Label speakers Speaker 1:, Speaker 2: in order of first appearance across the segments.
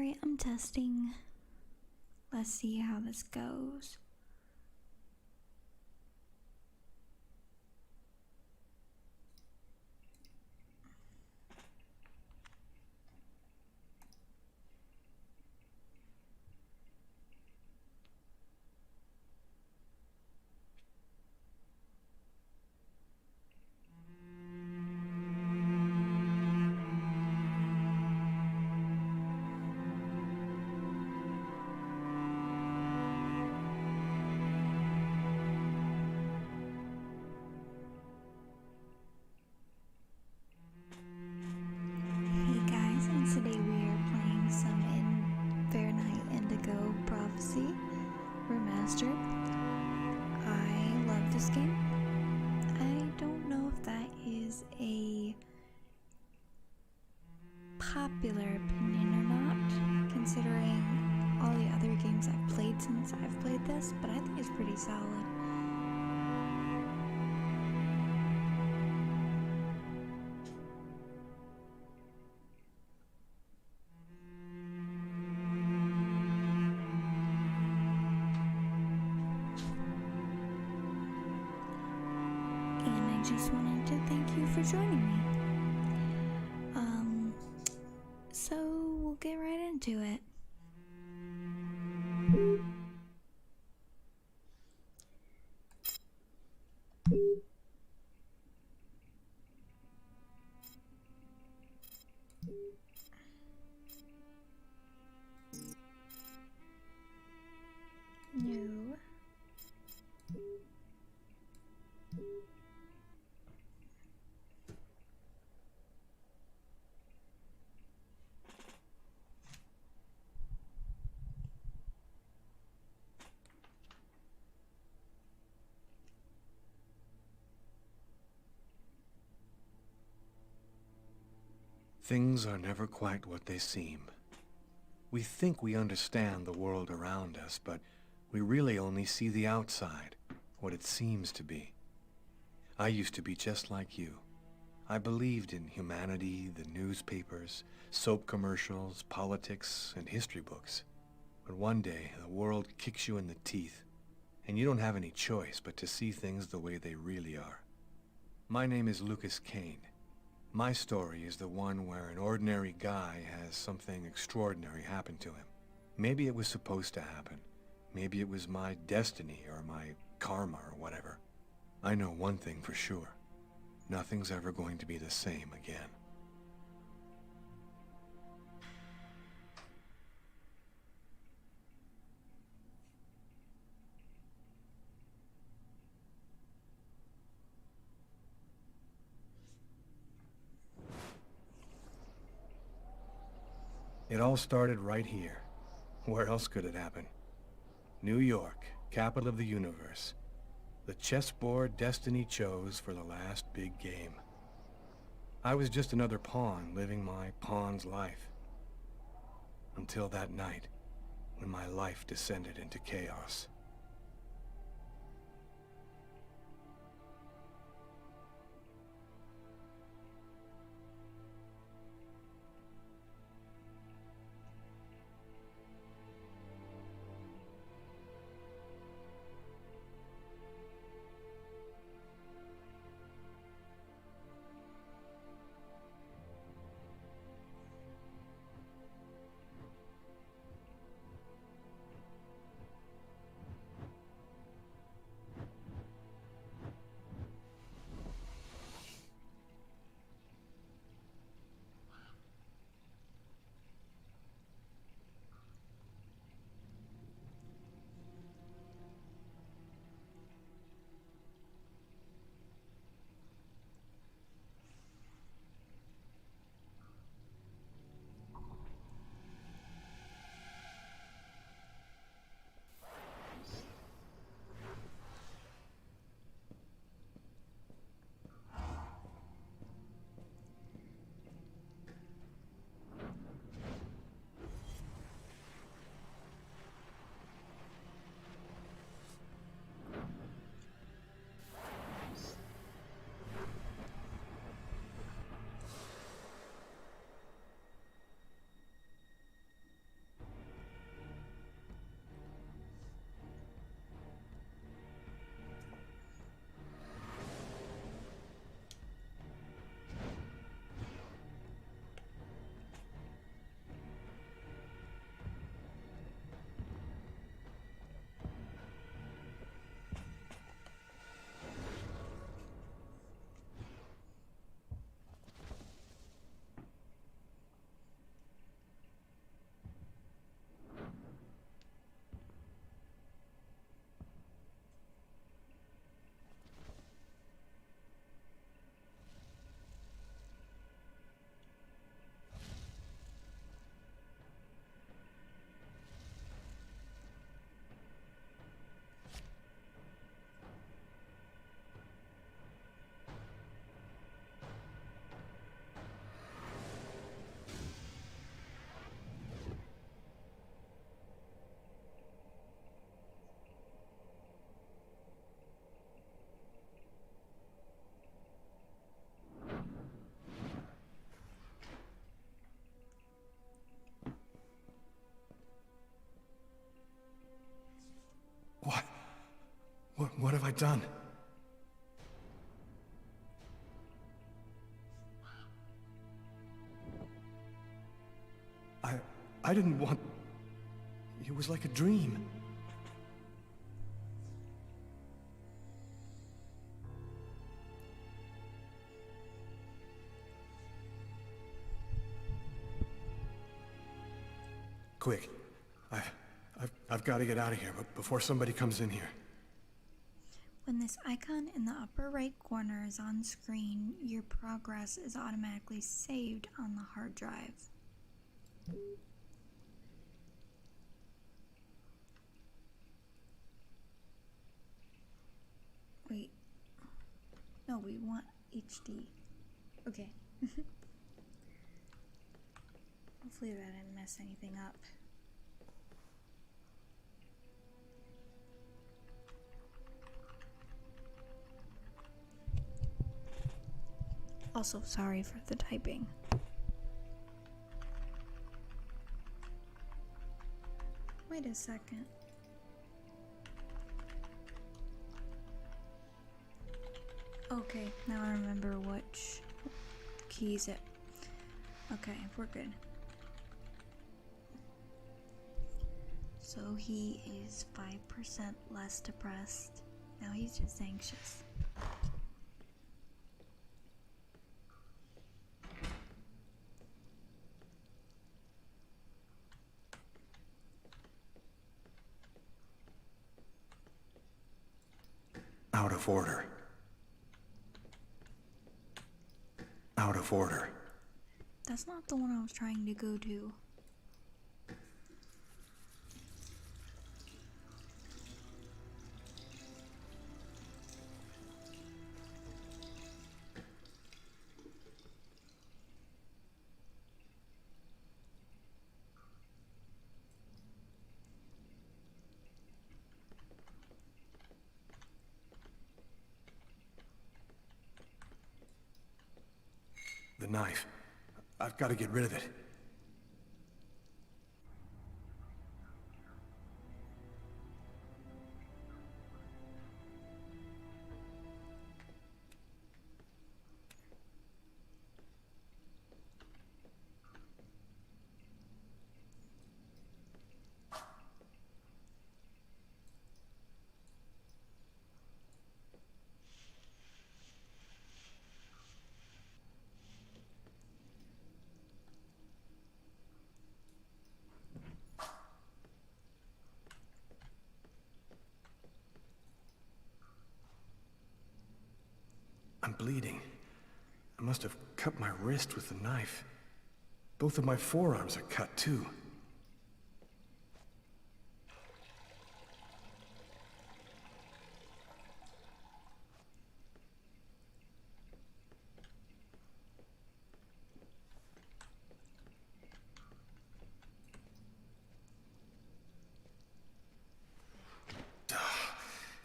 Speaker 1: Alright, I'm testing. Let's see how this goes. Hey guys, and today we are playing some Indigo Prophecy Remastered. I love this game. I don't know if that is a popular opinion or not, considering all the other games I've played since I've played this, but I think it's pretty solid. And I just wanted to thank you for joining me. So we'll get right into it. No.
Speaker 2: Things are never quite what they seem. We think we understand the world around us, but we really only see the outside, what it seems to be. I used to be just like you. I believed in humanity, the newspapers, soap commercials, politics, and history books. But one day, the world kicks you in the teeth, and you don't have any choice but to see things the way they really are. My name is Lucas Kane. My story is the one where an ordinary guy has something extraordinary happen to him. Maybe it was supposed to happen. Maybe it was my destiny or my karma or whatever. I know one thing for sure. Nothing's ever going to be the same again. It all started right here. Where else could it happen? New York, capital of the universe. The chessboard destiny chose for the last big game. I was just another pawn living my pawn's life. Until that night, when my life descended into chaos. What have I done? I didn't want... It was like a dream. Quick. I've got to get out of here, but before somebody comes in here.
Speaker 1: When this icon in the upper right corner is on screen, your progress is automatically saved on the hard drive. Wait. No, we want HD. Okay. Hopefully that didn't mess anything up. Also, sorry for the typing. Wait a second. Okay, now I remember which keys it. Okay, we're good. So he is 5% less depressed. Now he's just anxious.
Speaker 2: Out of order. Out of order.
Speaker 1: That's not the one I was trying to go to.
Speaker 2: The knife. I've got to get rid of it. I'm bleeding. I must have cut my wrist with the knife. Both of my forearms are cut, too.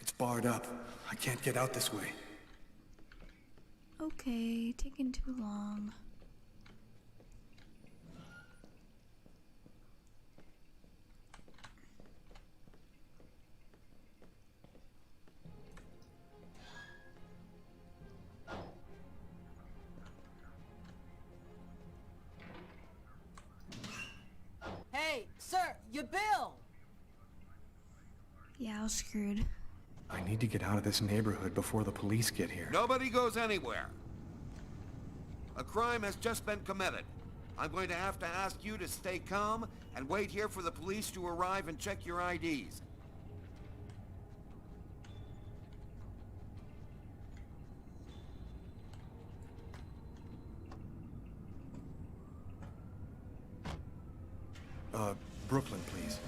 Speaker 2: It's barred up. I can't get out this way.
Speaker 1: Okay, taking too long.
Speaker 3: Hey, sir, your bill!
Speaker 1: Yeah, I was screwed.
Speaker 2: I need to get out of this neighborhood before the police get here.
Speaker 4: Nobody goes anywhere. A crime has just been committed. I'm going to have to ask you to stay calm and wait here for the police to arrive and check your IDs.
Speaker 2: Brooklyn, please.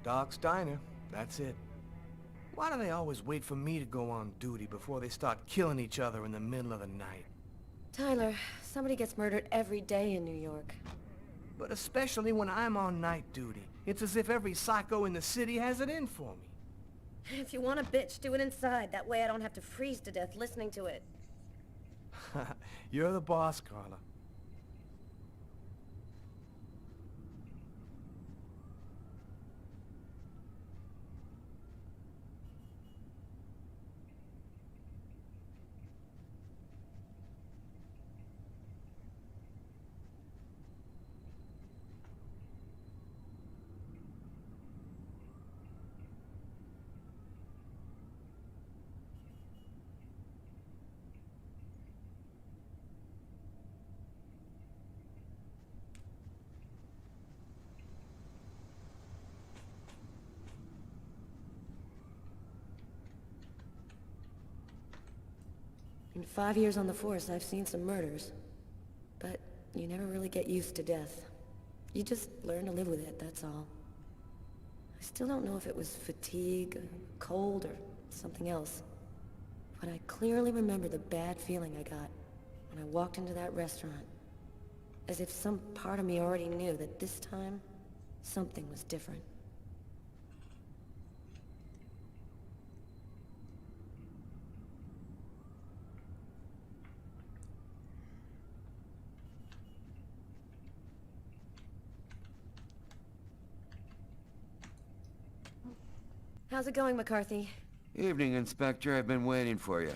Speaker 2: Doc's Diner. That's it.
Speaker 5: Why do they always wait for me to go on duty before they start killing each other in the middle of the night?
Speaker 6: Tyler, somebody gets murdered every day in New York.
Speaker 5: But especially when I'm on night duty. It's as if every psycho in the city has it in for me.
Speaker 6: If you want a bitch, do it inside. That way I don't have to freeze to death listening to it.
Speaker 5: You're the boss, Carla.
Speaker 6: In 5 years on the force, I've seen some murders. But you never really get used to death. You just learn to live with it, that's all. I still don't know if it was fatigue, or cold, or something else. But I clearly remember the bad feeling I got when I walked into that restaurant. As if some part of me already knew that this time, something was different. How's it going, McCarthy?
Speaker 4: Evening, Inspector. I've been waiting for you.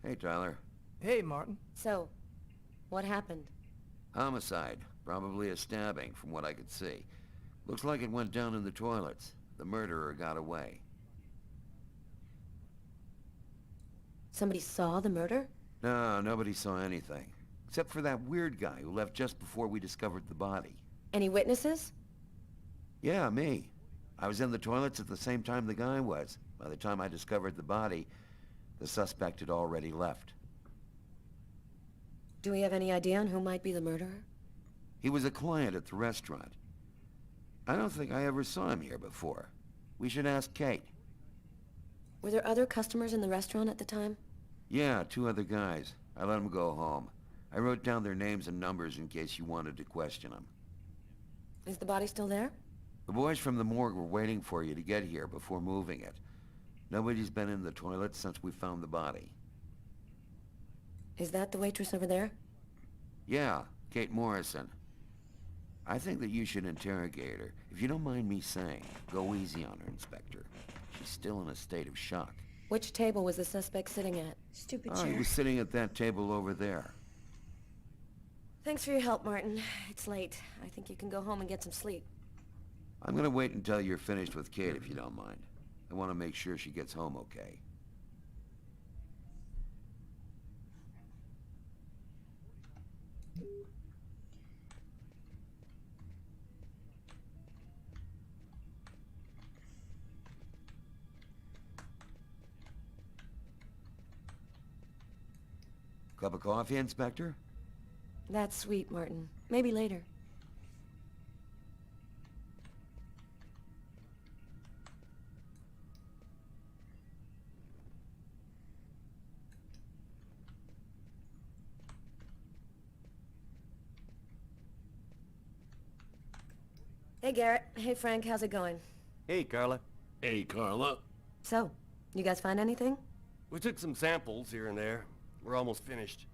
Speaker 4: Hey, Tyler.
Speaker 5: Hey, Martin.
Speaker 6: So, what happened?
Speaker 4: Homicide. Probably a stabbing, from what I could see. Looks like it went down in the toilets. The murderer got away.
Speaker 6: Somebody saw the murder?
Speaker 4: No, nobody saw anything. Except for that weird guy who left just before we discovered the body.
Speaker 6: Any witnesses?
Speaker 4: Yeah, me. I was in the toilets at the same time the guy was. By the time I discovered the body, the suspect had already left.
Speaker 6: Do we have any idea on who might be the murderer?
Speaker 4: He was a client at the restaurant. I don't think I ever saw him here before. We should ask Kate.
Speaker 6: Were there other customers in the restaurant at the time?
Speaker 4: Yeah, 2 other guys. I let them go home. I wrote down their names and numbers in case you wanted to question them.
Speaker 6: Is the body still there?
Speaker 4: The boys from the morgue were waiting for you to get here before moving it. Nobody's been in the toilet since we found the body.
Speaker 6: Is that the waitress over there?
Speaker 4: Yeah, Kate Morrison. I think that you should interrogate her. If you don't mind me saying, go easy on her, Inspector. She's still in a state of shock.
Speaker 6: Which table was the suspect sitting at?
Speaker 1: Stupid
Speaker 4: Oh,
Speaker 1: chair.
Speaker 4: he was sitting at that table over there.
Speaker 6: Thanks for your help, Martin. It's late. I think you can go home and get some sleep.
Speaker 4: I'm gonna wait until you're finished with Kate, if you don't mind. I want to make sure she gets home okay. Cup of coffee, Inspector?
Speaker 6: That's sweet, Martin. Maybe later. Hey, Garrett. Hey, Frank. How's it going?
Speaker 7: Hey, Carla.
Speaker 8: Hey, Carla.
Speaker 6: So, you guys find anything?
Speaker 7: We took some samples here and there. We're almost finished.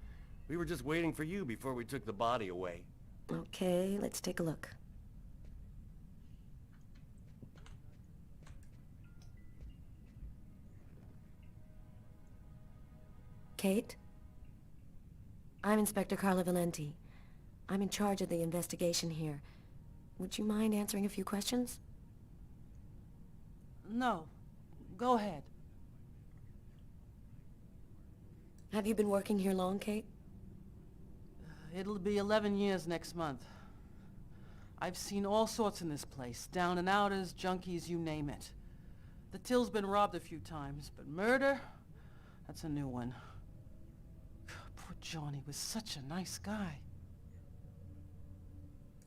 Speaker 7: We were just waiting for you before we took the body away.
Speaker 6: Okay, let's take a look. Kate? I'm Inspector Carla Valenti. I'm in charge of the investigation here. Would you mind answering a few questions?
Speaker 3: No. Go ahead.
Speaker 6: Have you been working here long, Kate?
Speaker 3: It'll be 11 years next month. I've seen all sorts in this place. Down and outers, junkies, you name it. The till's been robbed a few times, but murder? That's a new one. Poor Johnny was such a nice guy.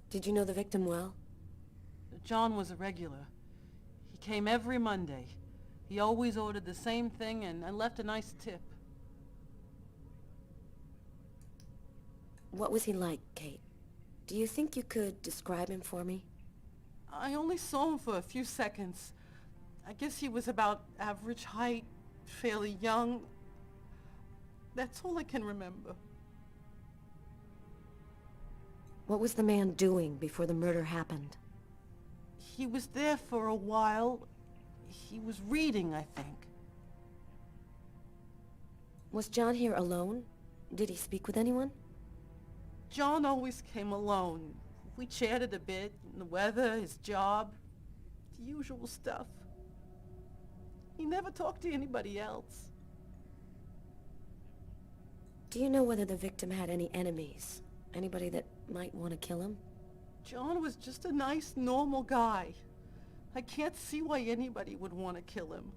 Speaker 6: Did you know the victim well?
Speaker 3: John was a regular. He came every Monday. He always ordered the same thing and left a nice tip.
Speaker 6: What was he like, Kate? Do you think you could describe him for me?
Speaker 3: I only saw him for a few seconds. I guess he was about average height, fairly young. That's all I can remember.
Speaker 6: What was the man doing before the murder happened?
Speaker 3: He was there for a while. He was reading, I think.
Speaker 6: Was John here alone? Did he speak with anyone?
Speaker 3: John always came alone. We chatted a bit, the weather, his job, the usual stuff. He never talked to anybody else.
Speaker 6: Do you know whether the victim had any enemies? Anybody that might want to kill him?
Speaker 3: John was just a nice, normal guy. I can't see why anybody would want to kill him.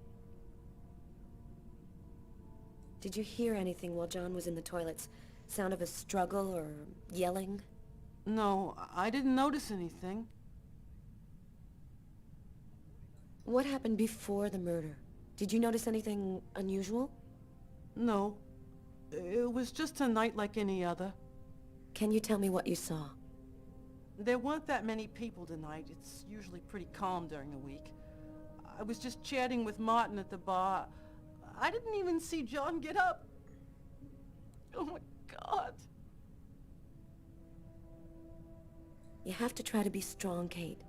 Speaker 6: Did you hear anything while John was in the toilets? Sound of a struggle or yelling?
Speaker 3: No, I didn't notice anything.
Speaker 6: What happened before the murder? Did you notice anything unusual?
Speaker 3: No. It was just a night like any other.
Speaker 6: Can you tell me what you saw?
Speaker 3: There weren't that many people tonight. It's usually pretty calm during the week. I was just chatting with Martin at the bar. I didn't even see John get up. Oh my God.
Speaker 6: You have to try to be strong, Kate.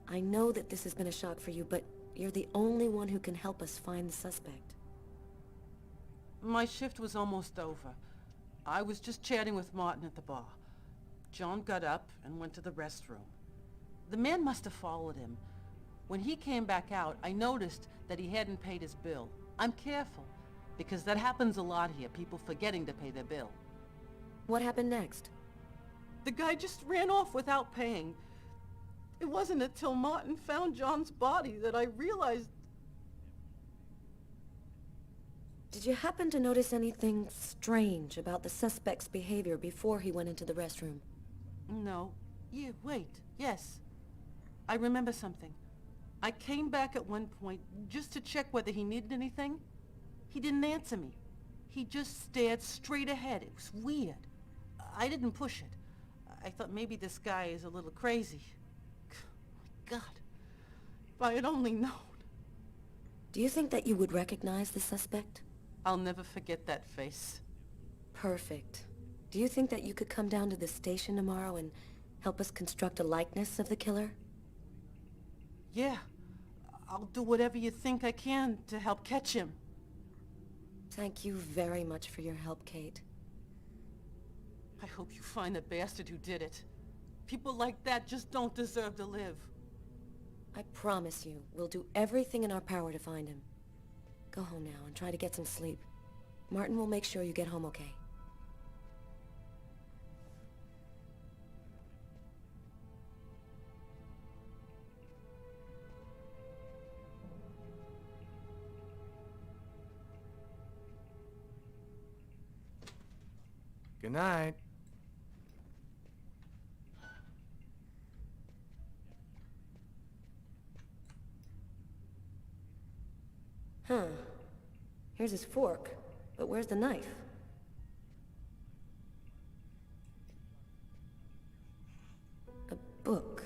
Speaker 6: I know that this has been a shock for you, but you're the only one who can help us find the suspect.
Speaker 3: My shift was almost over. I was just chatting with Martin at the bar. John got up and went to the restroom. The man must have followed him. When he came back out, I noticed that he hadn't paid his bill. I'm careful, because that happens a lot here, people forgetting to pay their bill.
Speaker 6: What happened next?
Speaker 3: The guy just ran off without paying. It wasn't until Martin found John's body that I realized...
Speaker 6: Did you happen to notice anything strange about the suspect's behavior before he went into the restroom?
Speaker 3: No. Yeah, wait. Yes. I remember something. I came back at one point just to check whether he needed anything. He didn't answer me. He just stared straight ahead. It was weird. I didn't push it. I thought maybe this guy is a little crazy. My God. If I had only known.
Speaker 6: Do you think that you would recognize the suspect?
Speaker 3: I'll never forget that face.
Speaker 6: Perfect. Do you think that you could come down to the station tomorrow and help us construct a likeness of the killer?
Speaker 3: Yeah. I'll do whatever you think I can to help catch him.
Speaker 6: Thank you very much for your help, Kate.
Speaker 3: I hope you find the bastard who did it. People like that just don't deserve to live.
Speaker 6: I promise you, we'll do everything in our power to find him. Go home now and try to get some sleep. Martin will make sure you get home okay.
Speaker 5: Good night.
Speaker 6: Huh. Here's his fork, but where's the knife? A book.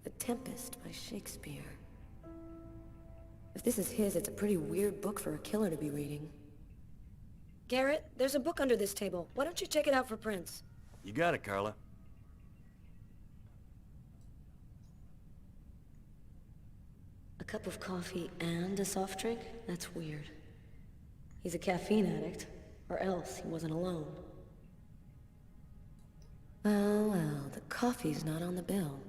Speaker 6: The Tempest by Shakespeare. If this is his, it's a pretty weird book for a killer to be reading. Garrett, there's a book under this table. Why don't you check it out for prints?
Speaker 7: You got it, Carla.
Speaker 6: A cup of coffee and a soft drink? That's weird. He's a caffeine addict, or else he wasn't alone. Well, the coffee's not on the bill.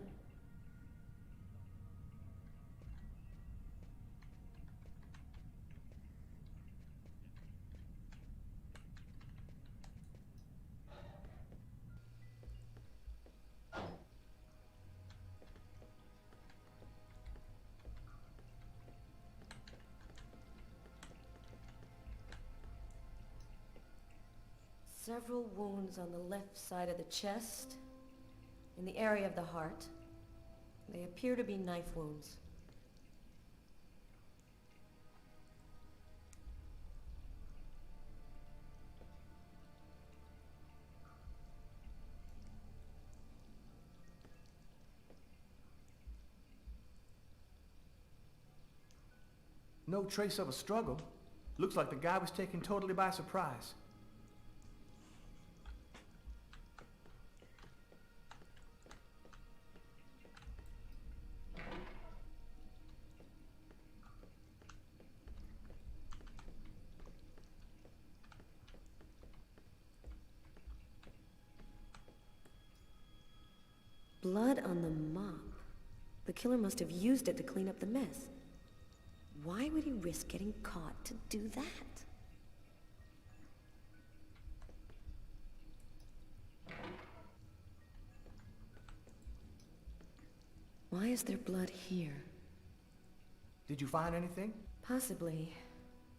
Speaker 6: Several wounds on the left side of the chest, in the area of the heart. They appear to be knife wounds.
Speaker 5: No trace of a struggle. Looks like the guy was taken totally by surprise.
Speaker 6: Blood on the mop. The killer must have used it to clean up the mess. Why would he risk getting caught to do that? Why is there blood here?
Speaker 5: Did you find anything?
Speaker 6: Possibly.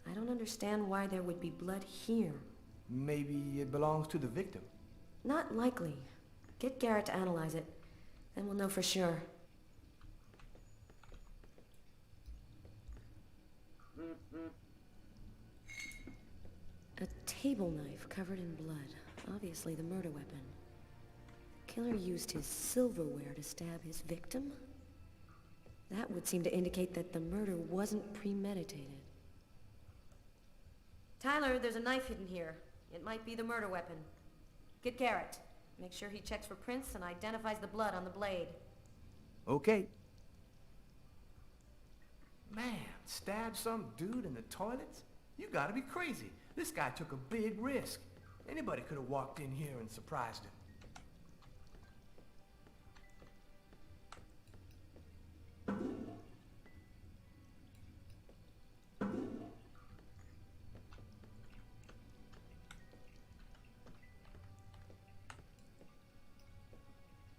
Speaker 6: I don't understand why there would be blood here.
Speaker 5: Maybe it belongs to the victim.
Speaker 6: Not likely. Get Garrett to analyze it. Then we'll know for sure. A table knife covered in blood. Obviously the murder weapon. Killer used his silverware to stab his victim? That would seem to indicate that the murder wasn't premeditated. Tyler, there's a knife hidden here. It might be the murder weapon. Get Garrett. Make sure he checks for prints and identifies the blood on the blade.
Speaker 5: Okay. Man, stab some dude in the toilets? You gotta be crazy. This guy took a big risk. Anybody could have walked in here and surprised him.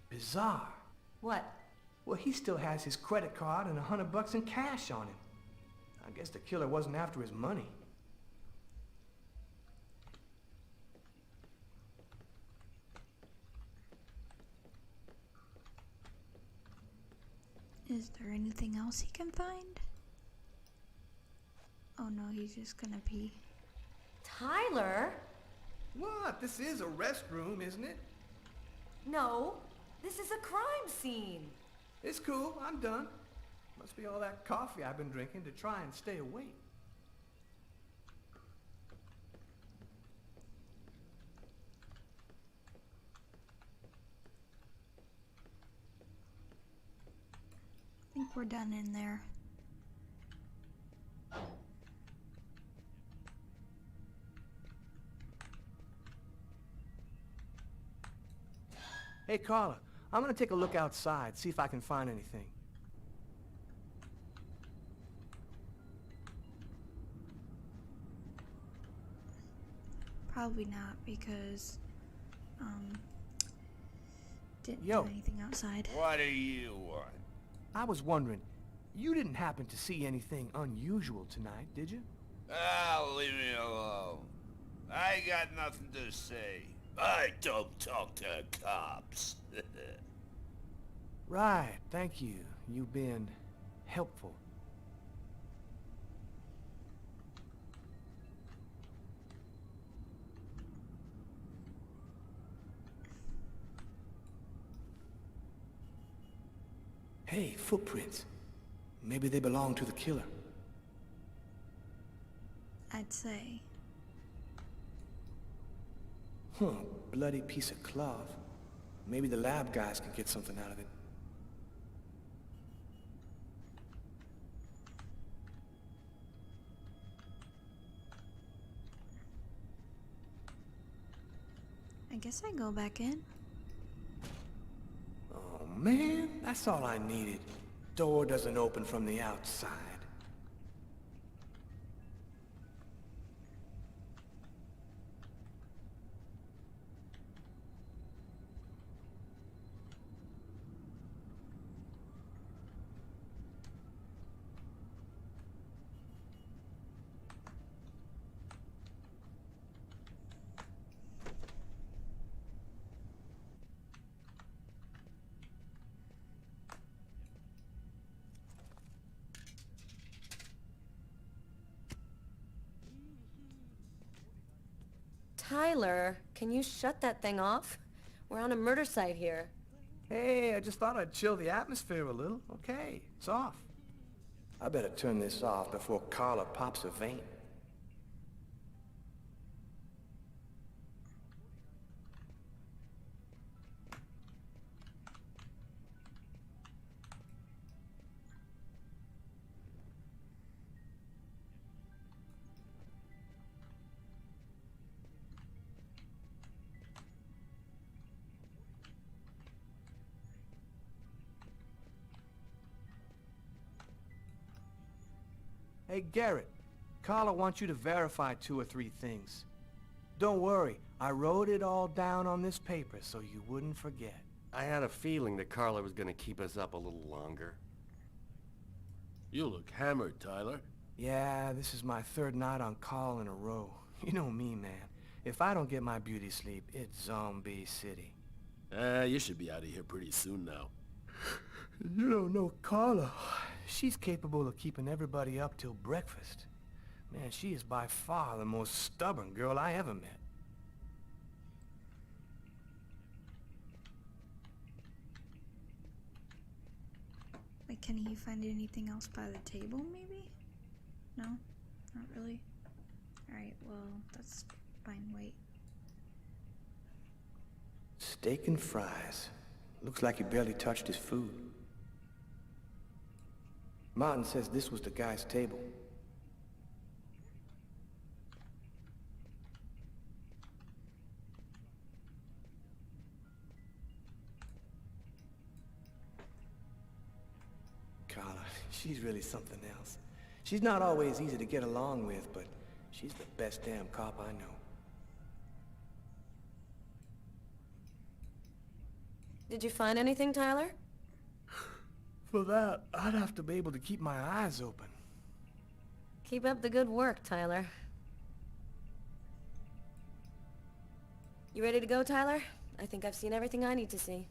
Speaker 5: Bizarre.
Speaker 6: What?
Speaker 5: Well, he still has his credit card and $100 in cash on him. I guess the killer wasn't after his money.
Speaker 1: Is there anything else he can find? Oh no, he's just gonna pee.
Speaker 6: Tyler?
Speaker 5: What? This is a restroom, isn't it?
Speaker 6: No. This is a crime scene.
Speaker 5: It's cool. I'm done. Must be all that coffee I've been drinking to try and stay awake.
Speaker 1: I think we're done in there.
Speaker 5: Hey, Carla, I'm gonna take a look outside, see if I can find anything.
Speaker 1: Probably not because, didn't
Speaker 5: Yo.
Speaker 1: do anything outside.
Speaker 4: What do you want?
Speaker 5: I was wondering, you didn't happen to see anything unusual tonight, did you?
Speaker 4: Ah, leave me alone. I got nothing to say. I don't talk to cops.
Speaker 5: Right, thank you. You've been helpful. Hey, footprints. Maybe they belong to the killer.
Speaker 1: I'd say.
Speaker 5: Huh, bloody piece of cloth. Maybe the lab guys can get something out of it.
Speaker 1: I guess I go back in.
Speaker 5: Oh man, that's all I needed. Door doesn't open from the outside.
Speaker 6: Tyler, can you shut that thing off? We're on a murder site here.
Speaker 5: Hey, I just thought I'd chill the atmosphere a little. Okay, it's off. I better turn this off before Carla pops a vein. Hey, Garrett. Carla wants you to verify 2 or 3 things. Don't worry, I wrote it all down on this paper so you wouldn't forget.
Speaker 7: I had a feeling that Carla was gonna keep us up a little longer.
Speaker 8: You look hammered, Tyler.
Speaker 5: Yeah, this is my 3rd night on call in a row. You know me, man. If I don't get my beauty sleep, it's Zombie City.
Speaker 8: You should be out of here pretty soon now.
Speaker 5: You don't know Carla. She's capable of keeping everybody up till breakfast. Man, she is by far the most stubborn girl I ever met.
Speaker 1: Like, can he find anything else by the table, maybe? No? Not really? Alright, well, that's fine, wait.
Speaker 5: Steak and fries. Looks like he barely touched his food. Martin says this was the guy's table. Carla, she's really something else. She's not always easy to get along with, but she's the best damn cop I know.
Speaker 6: Did you find anything, Tyler?
Speaker 5: For that, I'd have to be able to keep my eyes open.
Speaker 6: Keep up the good work, Tyler. You ready to go, Tyler? I think I've seen everything I need to see.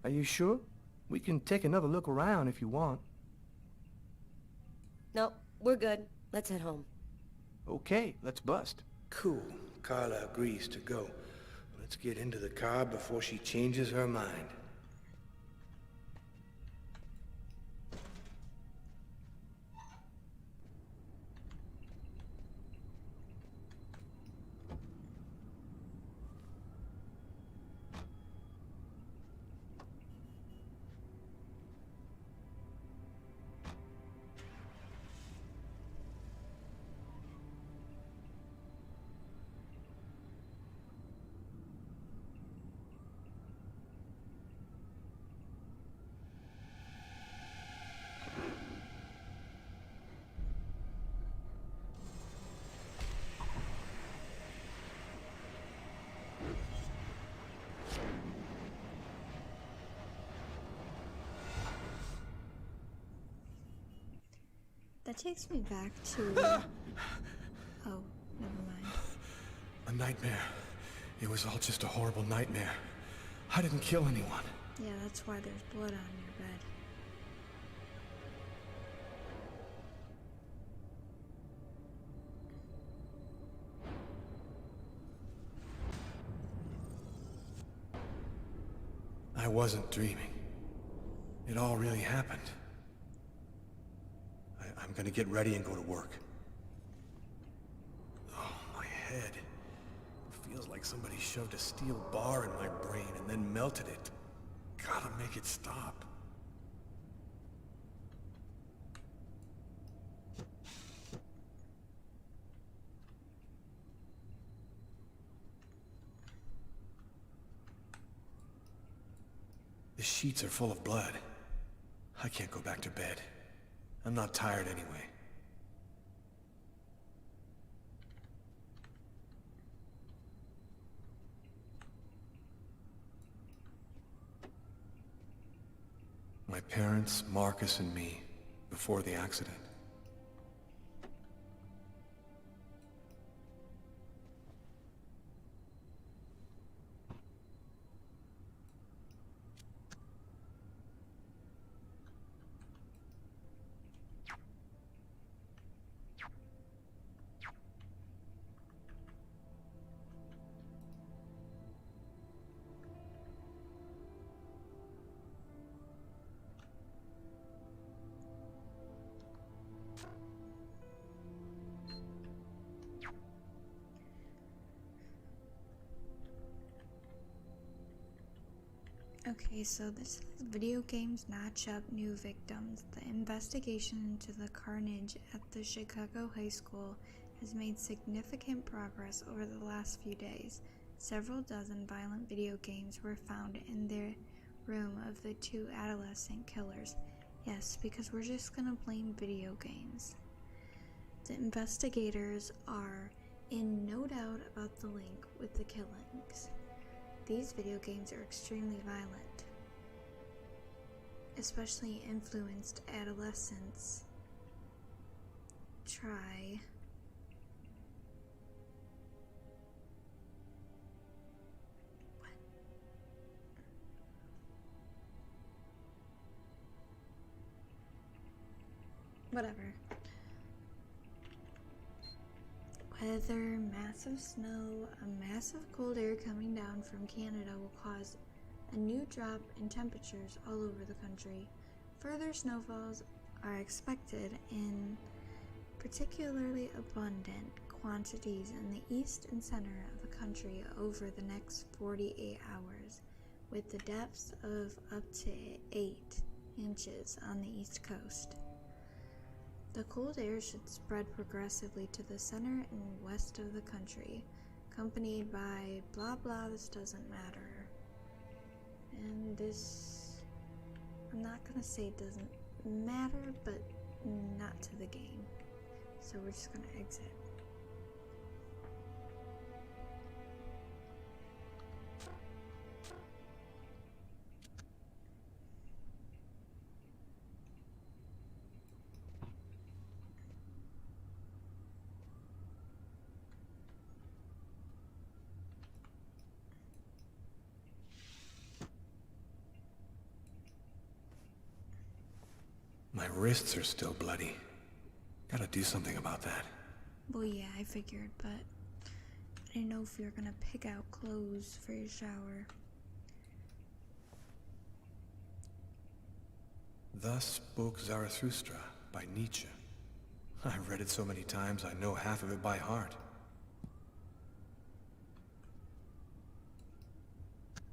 Speaker 5: Are you sure? We can take another look around if you want.
Speaker 6: No, we're good. Let's head home.
Speaker 5: Okay, let's bust. Cool. Carla agrees to go. Let's get into the car before she changes her mind.
Speaker 1: That takes me back to... Oh, never mind.
Speaker 2: A nightmare. It was all just a horrible nightmare. I didn't kill anyone.
Speaker 1: Yeah, that's why there's blood on your bed.
Speaker 2: I wasn't dreaming. It all really happened. I'm gonna get ready and go to work. Oh, my head. It feels like somebody shoved a steel bar in my brain and then melted it. Gotta make it stop. The sheets are full of blood. I can't go back to bed. I'm not tired anyway. My parents, Marcus, and me, before the accident.
Speaker 1: Okay, so this is video games notch up new victims. The investigation into the carnage at the Chicago High School has made significant progress over the last few days. Several dozen violent video games were found in the room of the two adolescent killers. Yes, because we're just gonna blame video games. The investigators are in no doubt about the link with the killings. These video games are extremely violent, especially influenced adolescents. Try whatever. Weather, massive snow, a massive cold air coming down from Canada will cause a new drop in temperatures all over the country. Further snowfalls are expected in particularly abundant quantities in the east and center of the country over the next 48 hours, with the depths of up to 8 inches on the east coast. The cold air should spread progressively to the center and west of the country, accompanied by blah blah, this doesn't matter. And this, I'm not gonna say it doesn't matter, but not to the game. So we're just gonna exit.
Speaker 2: My wrists are still bloody. Gotta do something about that.
Speaker 1: Well, yeah, I figured, but I didn't know if you were gonna pick out clothes for your shower.
Speaker 2: Thus spoke Zarathustra by Nietzsche. I've read it so many times I know half of it by heart.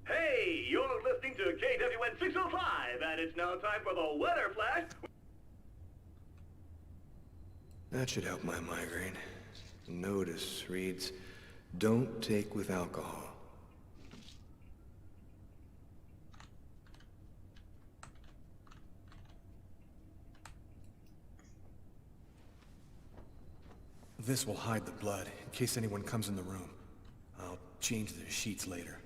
Speaker 9: Hey, you're listening to KWN 605, and it's now time for the weather flash.
Speaker 2: That should help my migraine. The notice reads, "Don't take with alcohol." This will hide the blood, in case anyone comes in the room. I'll change the sheets later.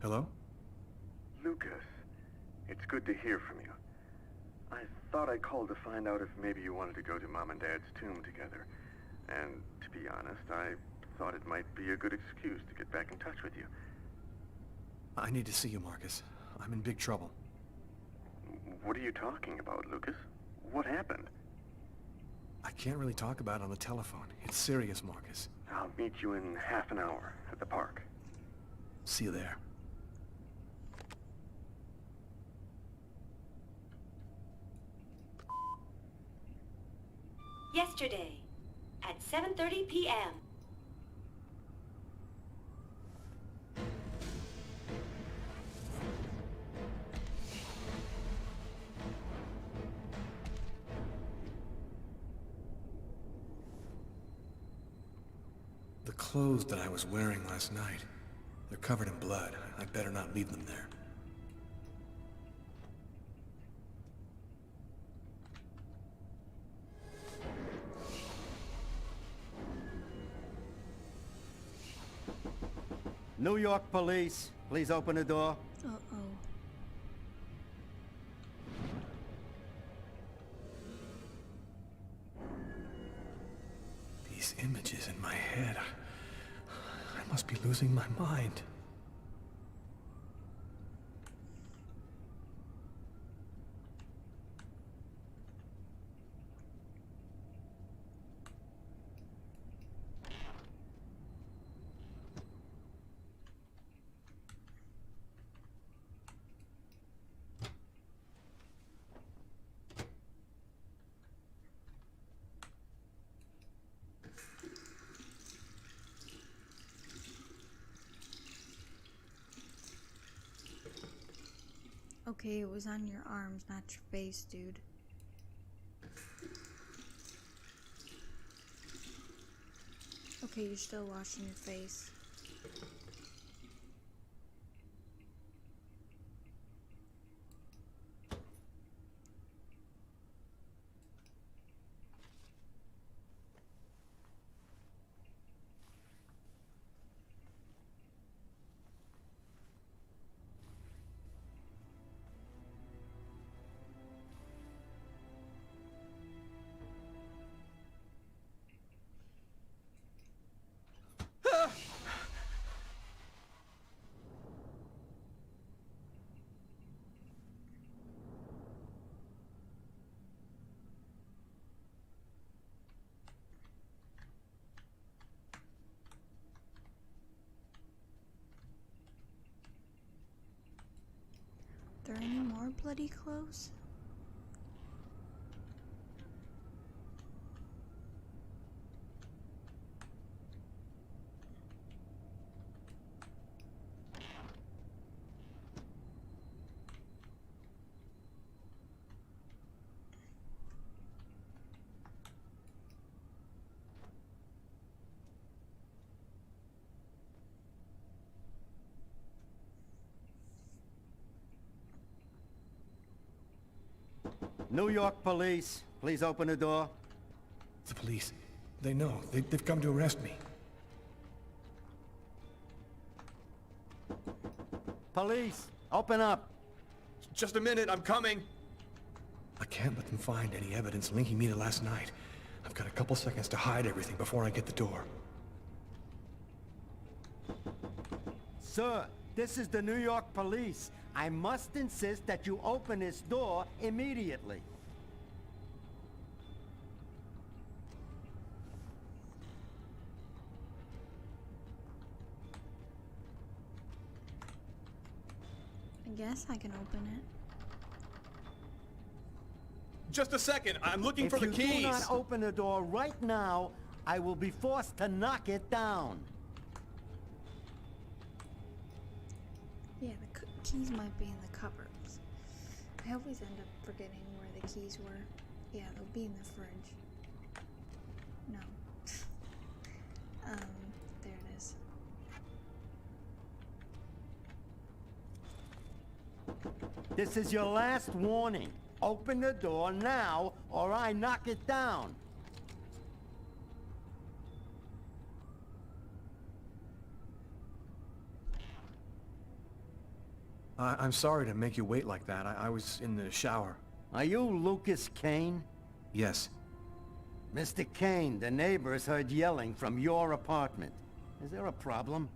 Speaker 2: Hello?
Speaker 10: Lucas, it's good to hear from you. I thought I called to find out if maybe you wanted to go to Mom and Dad's tomb together. And to be honest, I thought it might be a good excuse to get back in touch with you.
Speaker 2: I need to see you, Marcus. I'm in big trouble.
Speaker 10: What are you talking about, Lucas? What happened?
Speaker 2: I can't really talk about it on the telephone. It's serious, Marcus.
Speaker 10: I'll meet you in half an hour at the park.
Speaker 2: See you there.
Speaker 11: Yesterday, at 7:30 p.m.
Speaker 2: The clothes that I was wearing last night, they're covered in blood. I better not leave them there.
Speaker 12: New York police, please open the door.
Speaker 1: Uh-oh.
Speaker 2: These images in my head. I must be losing my mind.
Speaker 1: Okay, it was on your arms, not your face, dude. Okay, you're still washing your face. Are there any more bloody clothes?
Speaker 12: New York police, please open the door.
Speaker 5: The police. They know. They've come to arrest me.
Speaker 12: Police, open up.
Speaker 2: Just a minute, I'm coming.
Speaker 5: I can't let them find any evidence linking me to last night. I've got a couple seconds to hide everything before I get the door.
Speaker 12: Sir, this is the New York police. I must insist that you open this door immediately.
Speaker 1: I guess I can open it.
Speaker 2: Just a second, I'm looking for the keys.
Speaker 12: If you do not open the door right now, I will be forced to knock it down.
Speaker 1: Yeah, the keys might be in the cupboards. I always end up forgetting where the keys were. Yeah, they'll be in the fridge. No. There it is.
Speaker 12: This is your last warning. Open the door now, or I knock it down.
Speaker 5: I'm sorry to make you wait like that. I was in the shower.
Speaker 12: Are you Lucas Kane?
Speaker 5: Yes.
Speaker 12: Mr. Kane, the neighbors heard yelling from your apartment. Is there a problem?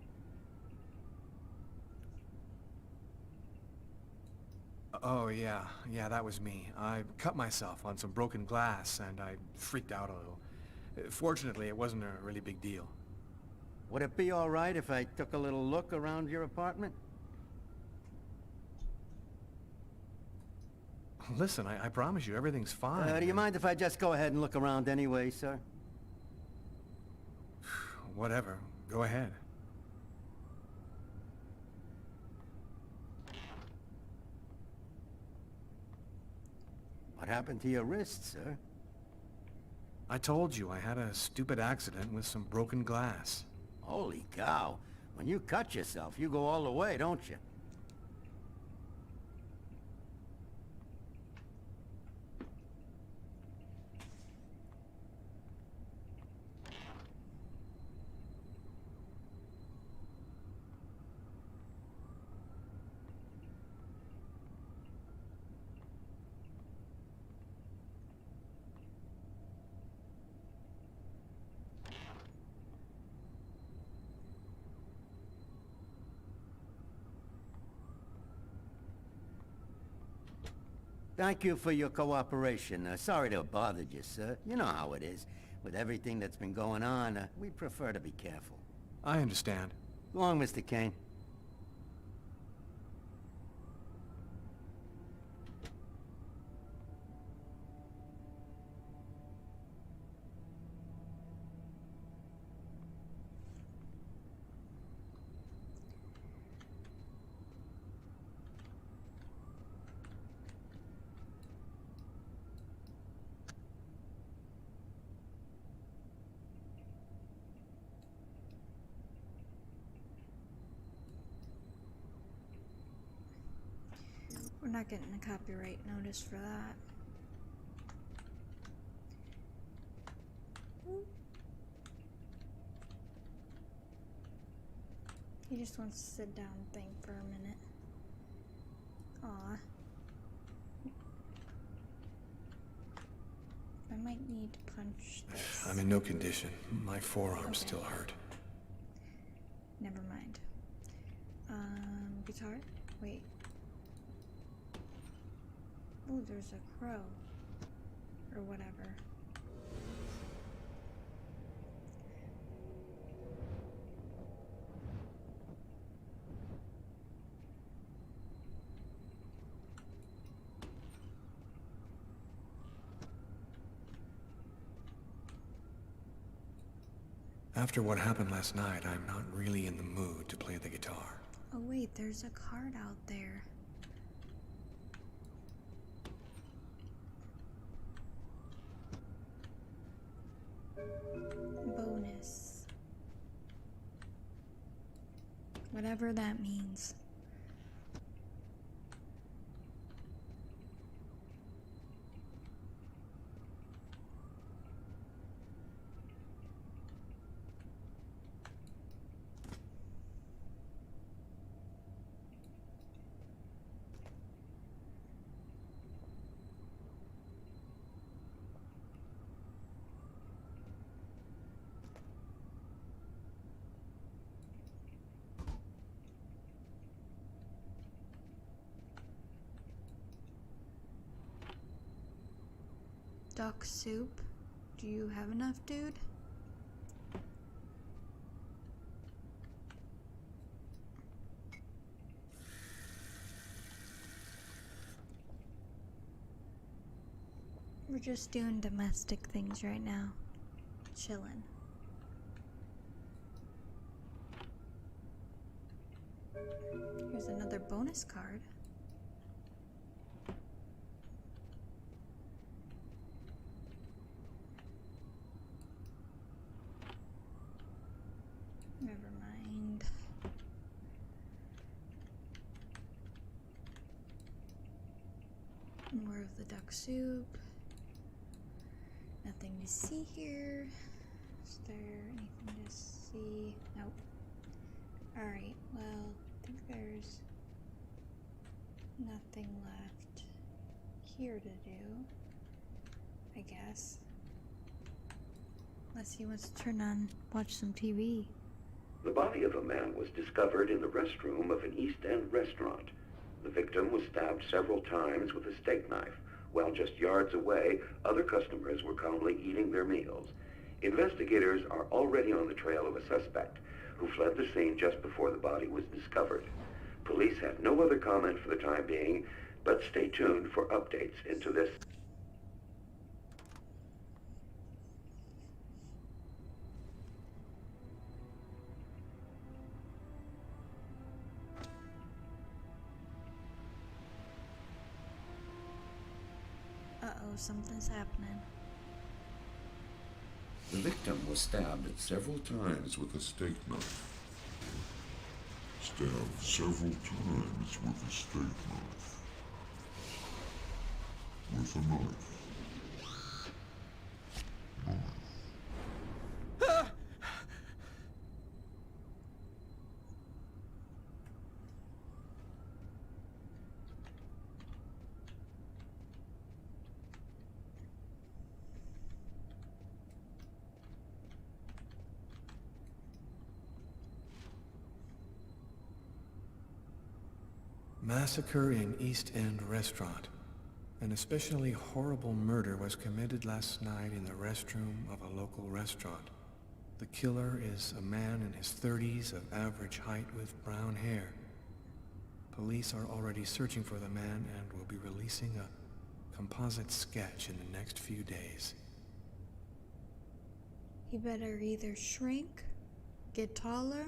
Speaker 5: Oh, yeah. Yeah, that was me. I cut myself on some broken glass, and I freaked out a little. Fortunately, it wasn't a really big deal.
Speaker 12: Would it be all right if I took a little look around your apartment?
Speaker 5: Listen, I promise you, everything's fine.
Speaker 12: Do you mind if I just go ahead and look around anyway, sir?
Speaker 5: Whatever. Go ahead.
Speaker 12: What happened to your wrist, sir?
Speaker 5: I told you I had a stupid accident with some broken glass.
Speaker 12: Holy cow. When you cut yourself, you go all the way, don't you? Thank you for your cooperation. Sorry to have bothered you, sir. You know how it is. With everything that's been going on, we prefer to be careful.
Speaker 5: I understand.
Speaker 12: Go on, Mr. Kane.
Speaker 1: not getting a copyright notice for that. He just wants to sit down and think for a minute. Aw. I might need to punch this.
Speaker 2: I'm in no condition. My forearms still hurt.
Speaker 1: Never mind. Guitar? Wait. Oh, there's a crow. Or whatever.
Speaker 2: After what happened last night, I'm not really in the mood to play the guitar.
Speaker 1: Oh wait, there's a card out there. Bonus. Whatever that means. Duck soup? Do you have enough, dude? We're just doing domestic things right now. Chillin'. Here's another bonus card. Never mind. More of the duck soup. Nothing to see here. Is there anything to see? Nope. Alright, well, I think there's nothing left here to do, I guess. Unless he wants to watch some TV.
Speaker 13: The body of a man was discovered in the restroom of an East End restaurant. The victim was stabbed several times with a steak knife, while just yards away, other customers were calmly eating their meals. Investigators are already on the trail of a suspect who fled the scene just before the body was discovered. Police have no other comment for the time being, but stay tuned for updates into this.
Speaker 1: Uh-oh, something's happening.
Speaker 4: The victim was stabbed several times with a steak knife.
Speaker 14: Stabbed several times with a steak knife. With a knife.
Speaker 2: Massacre in East End restaurant. An especially horrible murder was committed last night in the restroom of a local restaurant. The killer is a man in his 30s of average height with brown hair. Police are already searching for the man and will be releasing a composite sketch in the next few days.
Speaker 1: He better either shrink, get taller,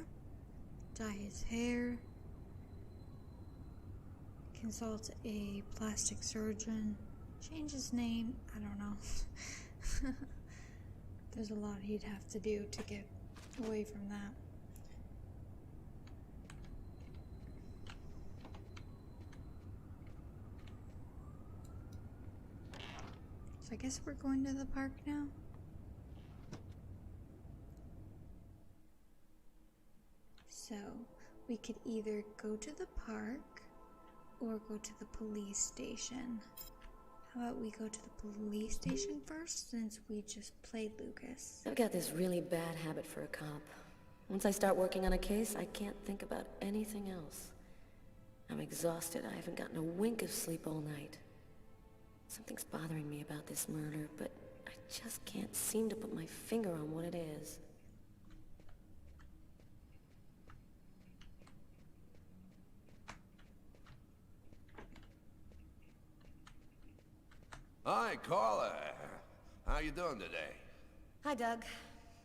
Speaker 1: dye his hair, consult a plastic surgeon, change his name, I don't know. There's a lot he'd have to do to get away from that. So I guess we're going to the park now? So, we could either go to the park or go to the police station. How about we go to the police station first, since we just played Lucas?
Speaker 6: I've got this really bad habit for a cop. Once I start working on a case, I can't think about anything else. I'm exhausted. I haven't gotten a wink of sleep all night. Something's bothering me about this murder, but I just can't seem to put my finger on what it is.
Speaker 15: Hi, Carla. How you doing today?
Speaker 6: Hi, Doug.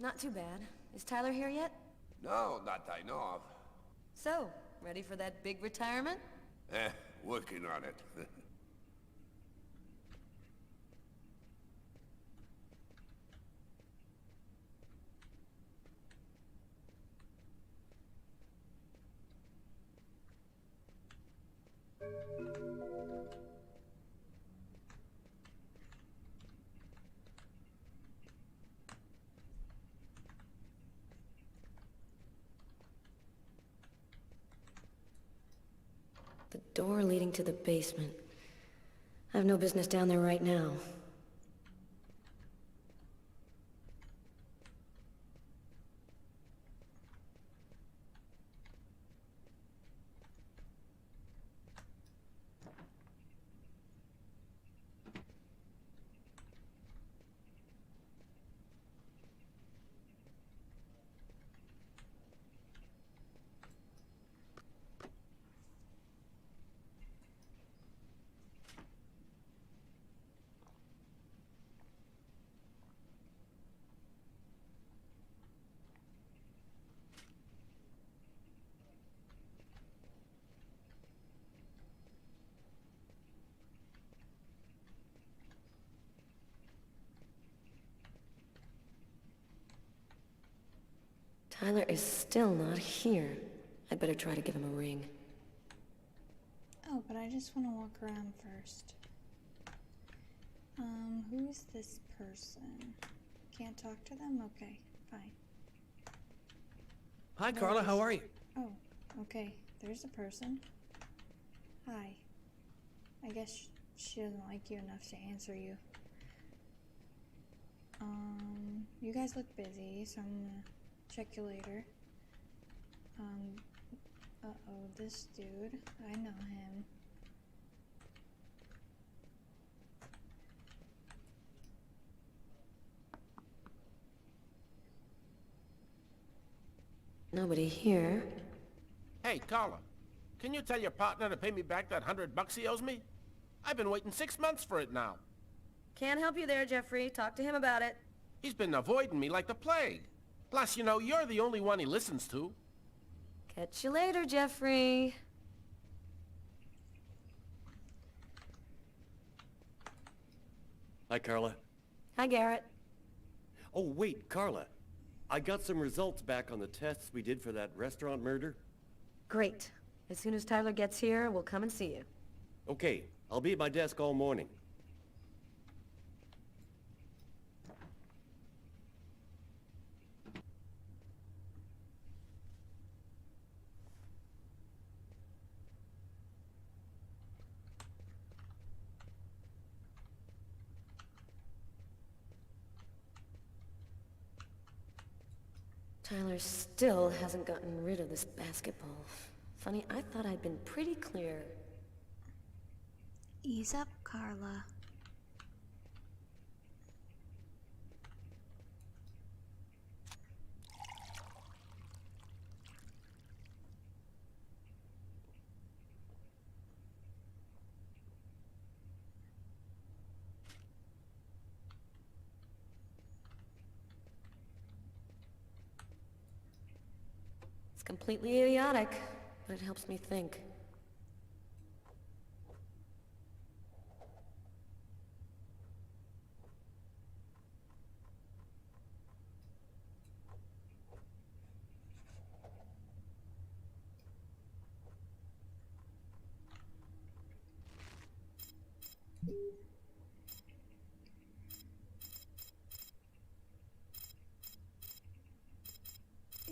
Speaker 6: Not too bad. Is Tyler here yet?
Speaker 15: No, not that I know of.
Speaker 6: So, ready for that big retirement?
Speaker 15: Working on it.
Speaker 6: The door leading to the basement. I have no business down there right now. Tyler is still not here. I'd better try to give him a ring.
Speaker 1: Oh, but I just want to walk around first. Who's this person? Can't talk to them? Okay, fine.
Speaker 7: Hi, Carla, how are you?
Speaker 1: Oh, okay. There's a person. Hi. I guess she doesn't like you enough to answer you. You guys look busy, so I'm gonna check you later. Uh-oh, this dude. I know him.
Speaker 6: Nobody here.
Speaker 16: Hey, Carla, can you tell your partner to pay me back that $100 he owes me? I've been waiting 6 months for it now.
Speaker 6: Can't help you there, Jeffrey. Talk to him about it.
Speaker 16: He's been avoiding me like the plague. Plus, you know, you're the only one he listens to.
Speaker 6: Catch you later, Jeffrey.
Speaker 7: Hi, Carla.
Speaker 6: Hi, Garrett.
Speaker 7: Oh, wait, Carla. I got some results back on the tests we did for that restaurant murder.
Speaker 6: Great. As soon as Tyler gets here, we'll come and see you.
Speaker 7: Okay, I'll be at my desk all morning.
Speaker 6: Tyler still hasn't gotten rid of this basketball. Funny, I thought I'd been pretty clear.
Speaker 1: Ease up, Carla.
Speaker 6: It's completely idiotic, but it helps me think.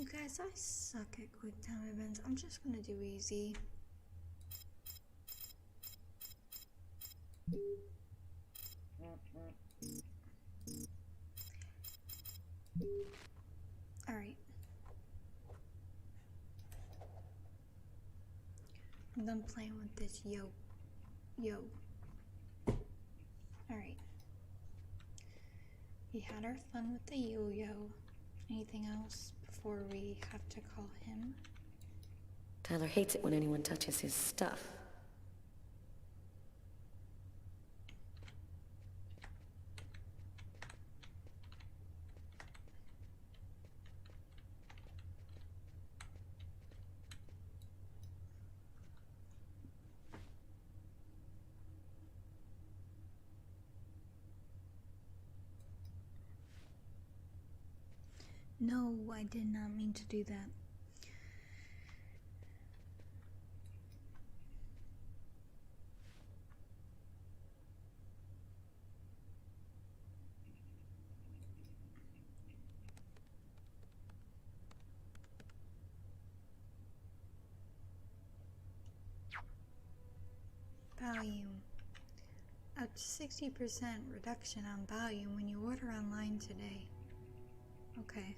Speaker 1: You guys, I suck at quick time events. I'm just gonna do easy. Alright. I'm done playing with this yo. Alright. We had our fun with the yo-yo. Anything else before we have to call him?
Speaker 6: Tyler hates it when anyone touches his stuff.
Speaker 1: No, I did not mean to do that. Volume. Up to 60% reduction on volume when you order online today. Okay.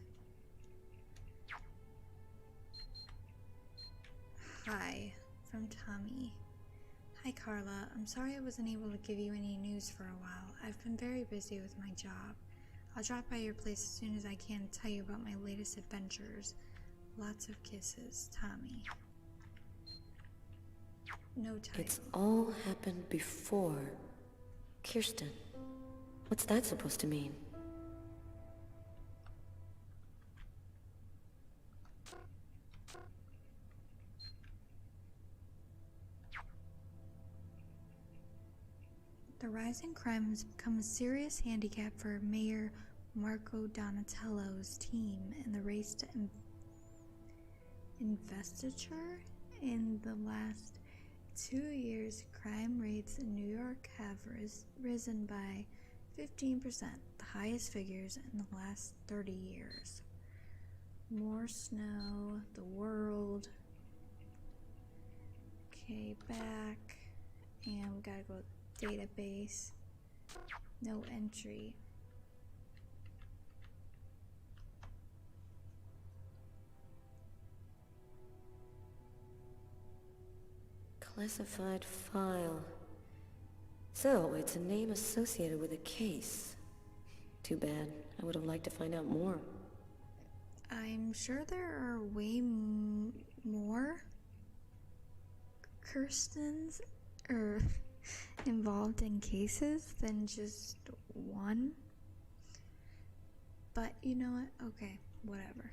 Speaker 1: Hi, from Tommy. Hi Carla, I'm sorry I wasn't able to give you any news for a while. I've been very busy with my job. I'll drop by your place as soon as I can to tell you about my latest adventures. Lots of kisses, Tommy. No title.
Speaker 6: It's all happened before. Kirsten. What's that supposed to mean?
Speaker 1: The rising crime has become a serious handicap for Mayor Marco Donatello's team in the race to investiture. In the last 2 years, crime rates in New York have risen by 15%, the highest figures in the last 30 years. More snow, the world. Okay, back. And we gotta go database. No entry.
Speaker 6: Classified file. So, it's a name associated with a case. Too bad. I would have liked to find out more.
Speaker 1: I'm sure there are way more Kirstens involved in cases than just one. But you know what? Okay, whatever.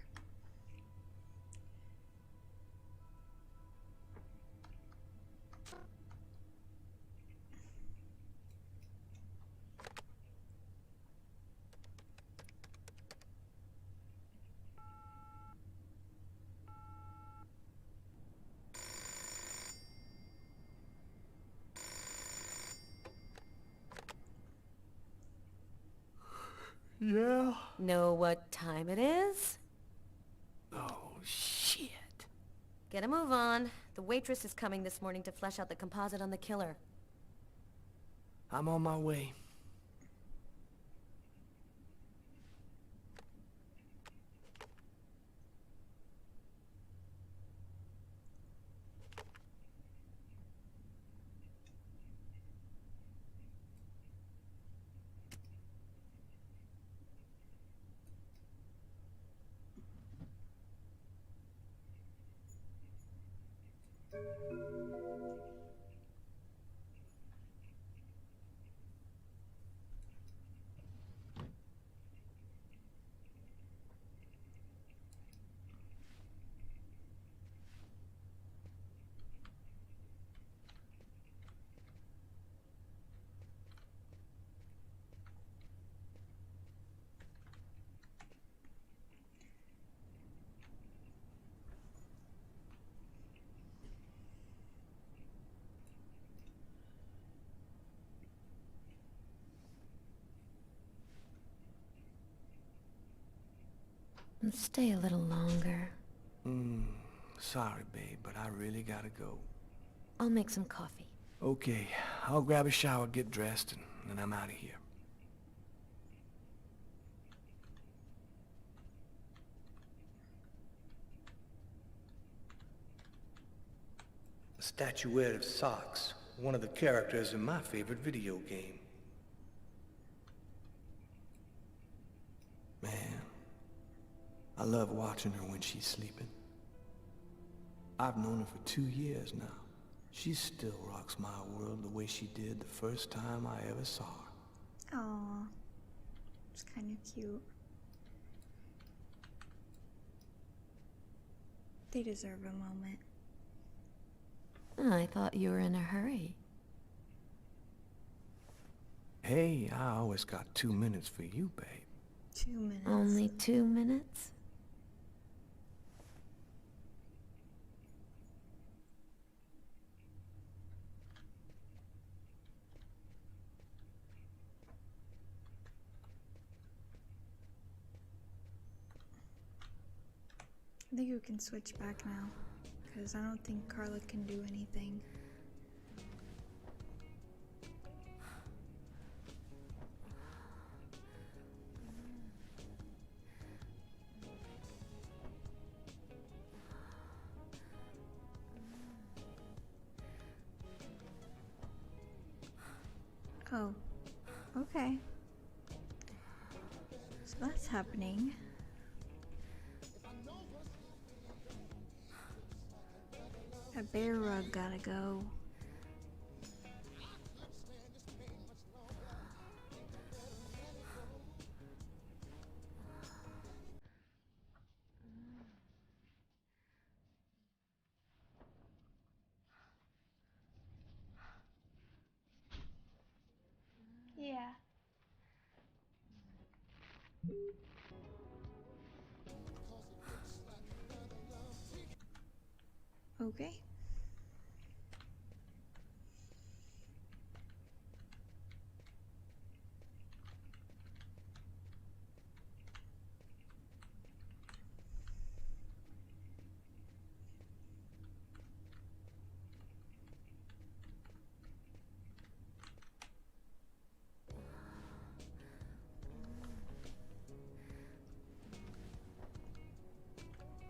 Speaker 5: Yeah?
Speaker 6: Know what time it is?
Speaker 5: Oh, shit.
Speaker 6: Get a move on. The waitress is coming this morning to flesh out the composite on the killer.
Speaker 5: I'm on my way.
Speaker 6: Stay a little longer.
Speaker 5: Sorry, babe, but I really gotta go.
Speaker 6: I'll make some coffee.
Speaker 5: Okay, I'll grab a shower, get dressed, and then I'm out of here. A statuette of Socks, one of the characters in my favorite video game. Man, I love watching her when she's sleeping. I've known her for 2 years now. She still rocks my world the way she did the first time I ever saw her.
Speaker 1: Aww. It's kind of cute. They deserve a moment.
Speaker 6: I thought you were in a hurry.
Speaker 5: Hey, I always got 2 minutes for you, babe.
Speaker 1: 2 minutes.
Speaker 6: Only 2 minutes?
Speaker 1: I think we can switch back now, because I don't think Carla can do anything. Oh, okay. So that's happening. A bear rug gotta go. Yeah. Okay.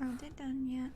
Speaker 1: Are they done yet?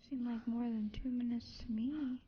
Speaker 1: Seemed like more than 2 minutes to me.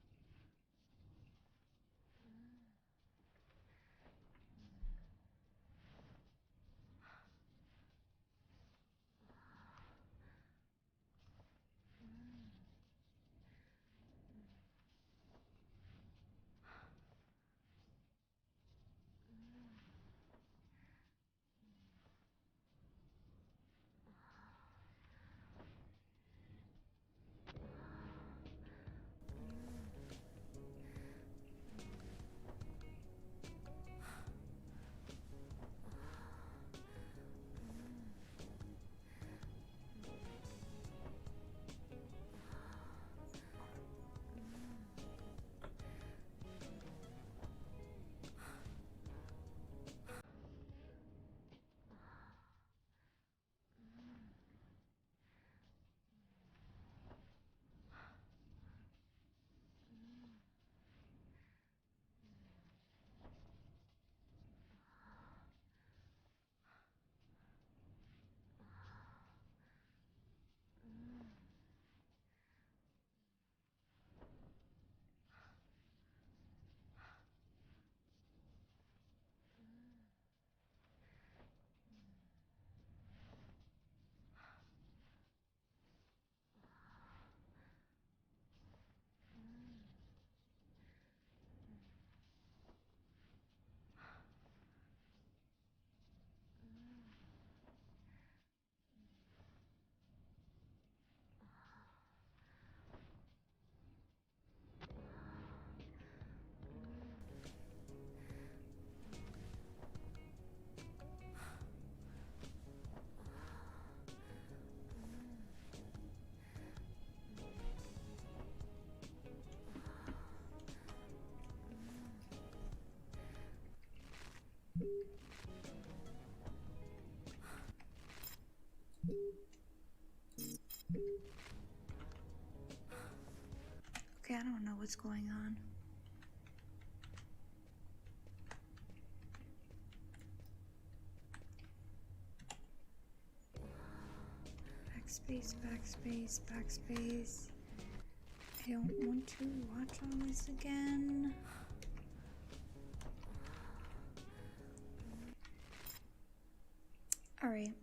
Speaker 1: Okay, I don't know what's going on. Backspace, backspace, backspace. I don't want to watch all this again. Alright.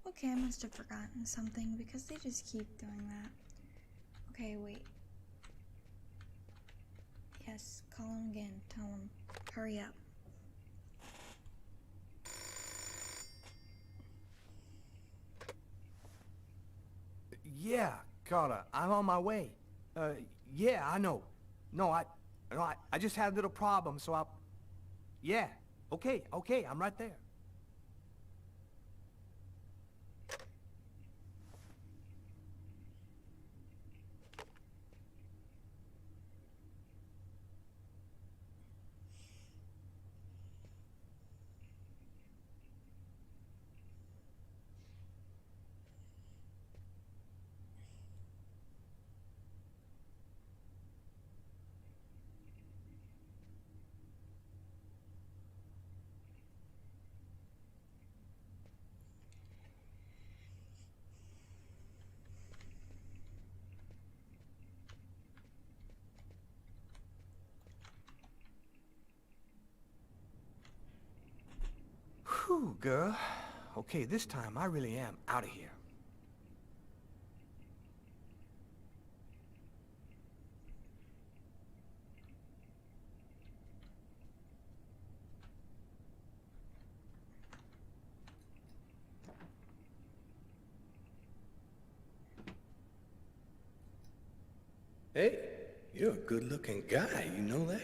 Speaker 1: Okay, I must have forgotten something because they just keep doing that. Okay, wait. Yes, call him again. Tell him, hurry up.
Speaker 5: Yeah, Carter, I'm on my way. Yeah, I know. No, I just had a little problem, so I'll... Yeah, okay, I'm right there. Whew, girl. Okay, this time I really am out of here. Hey, you're a good-looking guy, you know that?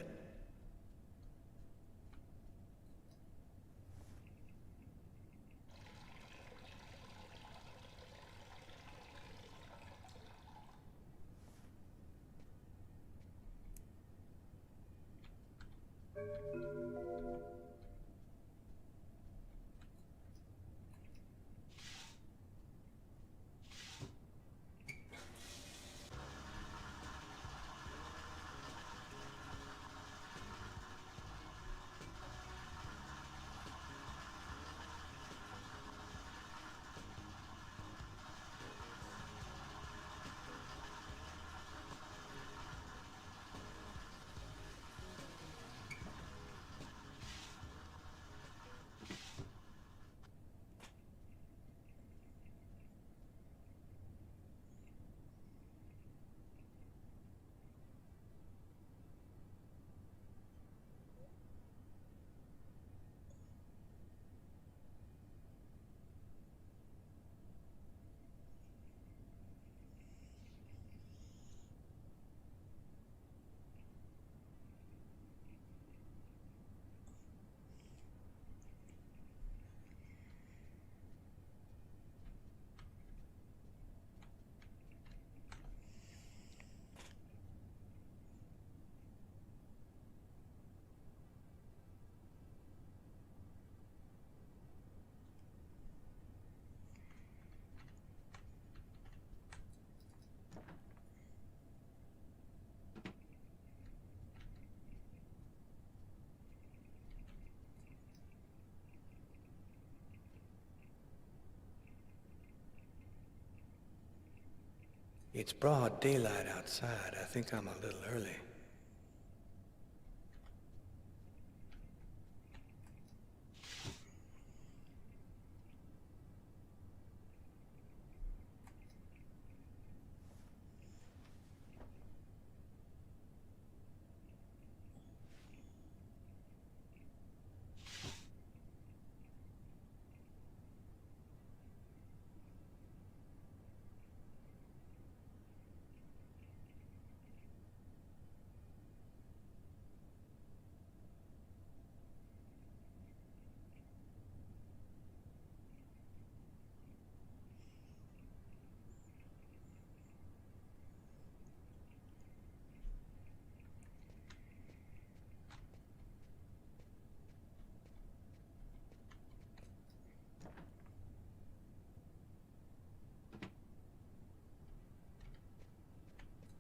Speaker 5: It's broad daylight outside. I think I'm a little early.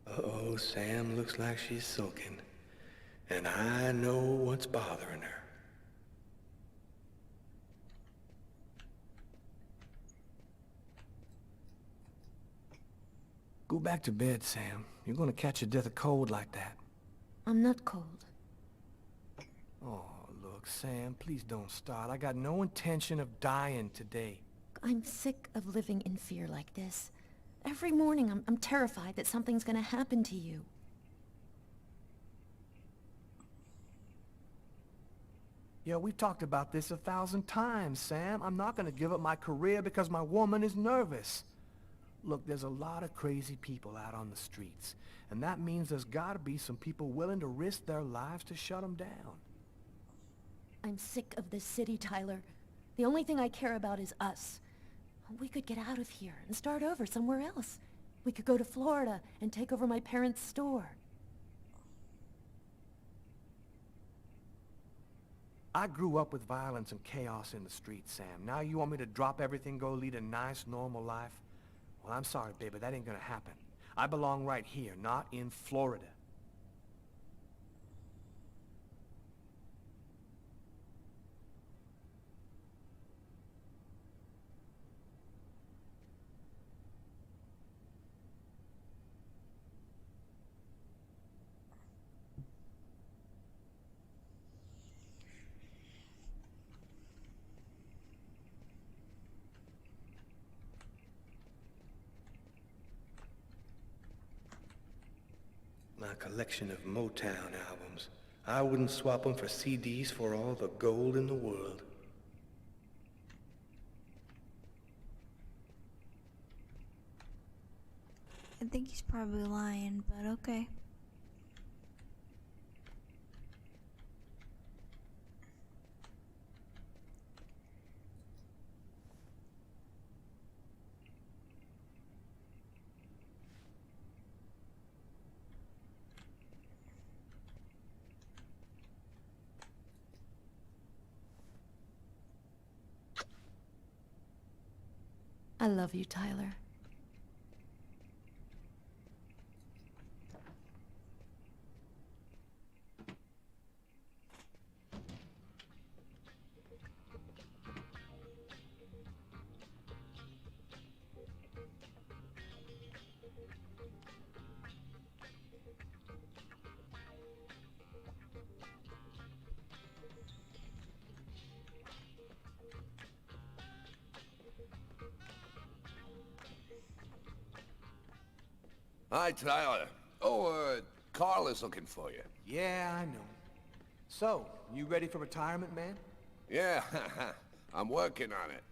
Speaker 5: Uh-oh, Sam looks like she's sulking. And I know what's bothering her. Go back to bed, Sam. You're gonna catch your death of cold like that.
Speaker 6: I'm not cold.
Speaker 5: Oh, look, Sam, please don't start. I got no intention of dying today.
Speaker 6: I'm sick of living in fear like this. Every morning I'm terrified that something's gonna happen to you.
Speaker 5: Yeah, we've talked about this 1,000 times, Sam. I'm not gonna give up my career because my woman is nervous. Look, there's a lot of crazy people out on the streets, and that means there's gotta be some people willing to risk their lives to shut them down.
Speaker 6: I'm sick of this city, Tyler. The only thing I care about is us. We could get out of here and start over somewhere else. We could go to Florida and take over my parents' store.
Speaker 5: I grew up with violence and chaos in the streets, Sam. Now you want me to drop everything, go lead a nice, normal life? Well, I'm sorry, baby, that ain't gonna happen. I belong right here, not in Florida. My collection of Motown albums. I wouldn't swap them for CDs for all the gold in the world.
Speaker 1: I think he's probably lying, but okay.
Speaker 6: I love you, Tyler.
Speaker 15: Hi, Tyler. Oh, Carl is looking for you.
Speaker 5: Yeah, I know. So, you ready for retirement, man?
Speaker 15: Yeah, I'm working on it.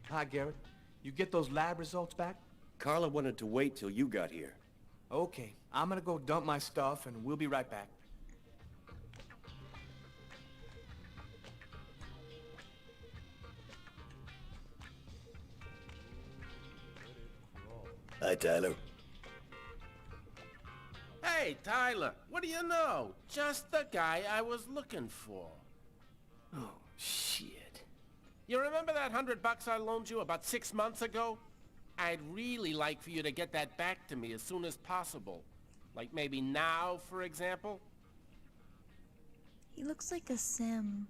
Speaker 5: Hi, Garrett. You get those lab results back?
Speaker 7: Carla wanted to wait till you got here.
Speaker 5: Okay, I'm gonna go dump my stuff and we'll be right back.
Speaker 8: Hi, Tyler.
Speaker 16: Hey, Tyler, what do you know? Just the guy I was looking for.
Speaker 5: Oh, shit.
Speaker 16: You remember that $100 I loaned you about 6 months ago? I'd really like for you to get that back to me as soon as possible. Like maybe now, for example?
Speaker 1: He looks like a sim.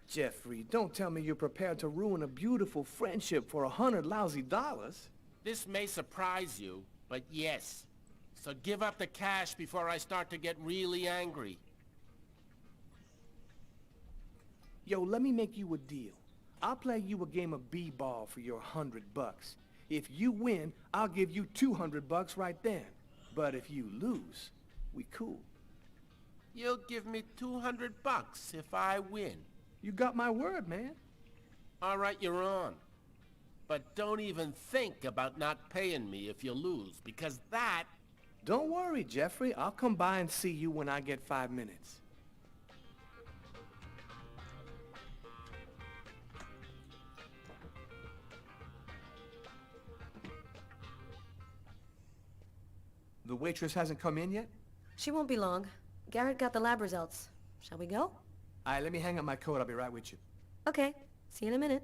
Speaker 5: Jeffrey, don't tell me you're prepared to ruin a beautiful friendship for $100 lousy.
Speaker 16: This may surprise you, but yes. So give up the cash before I start to get really angry.
Speaker 5: Yo, let me make you a deal. I'll play you a game of b-ball for your $100. If you win, I'll give you $200 right then. But if you lose, we cool.
Speaker 16: You'll give me $200 if I win.
Speaker 5: You got my word, man.
Speaker 16: All right, you're on. But don't even think about not paying me if you lose, because that...
Speaker 5: Don't worry, Jeffrey. I'll come by and see you when I get 5 minutes. The waitress hasn't come in yet?
Speaker 6: She won't be long. Garrett got the lab results. Shall we go?
Speaker 5: All right, let me hang up my coat. I'll be right with you.
Speaker 6: Okay. See you in a minute.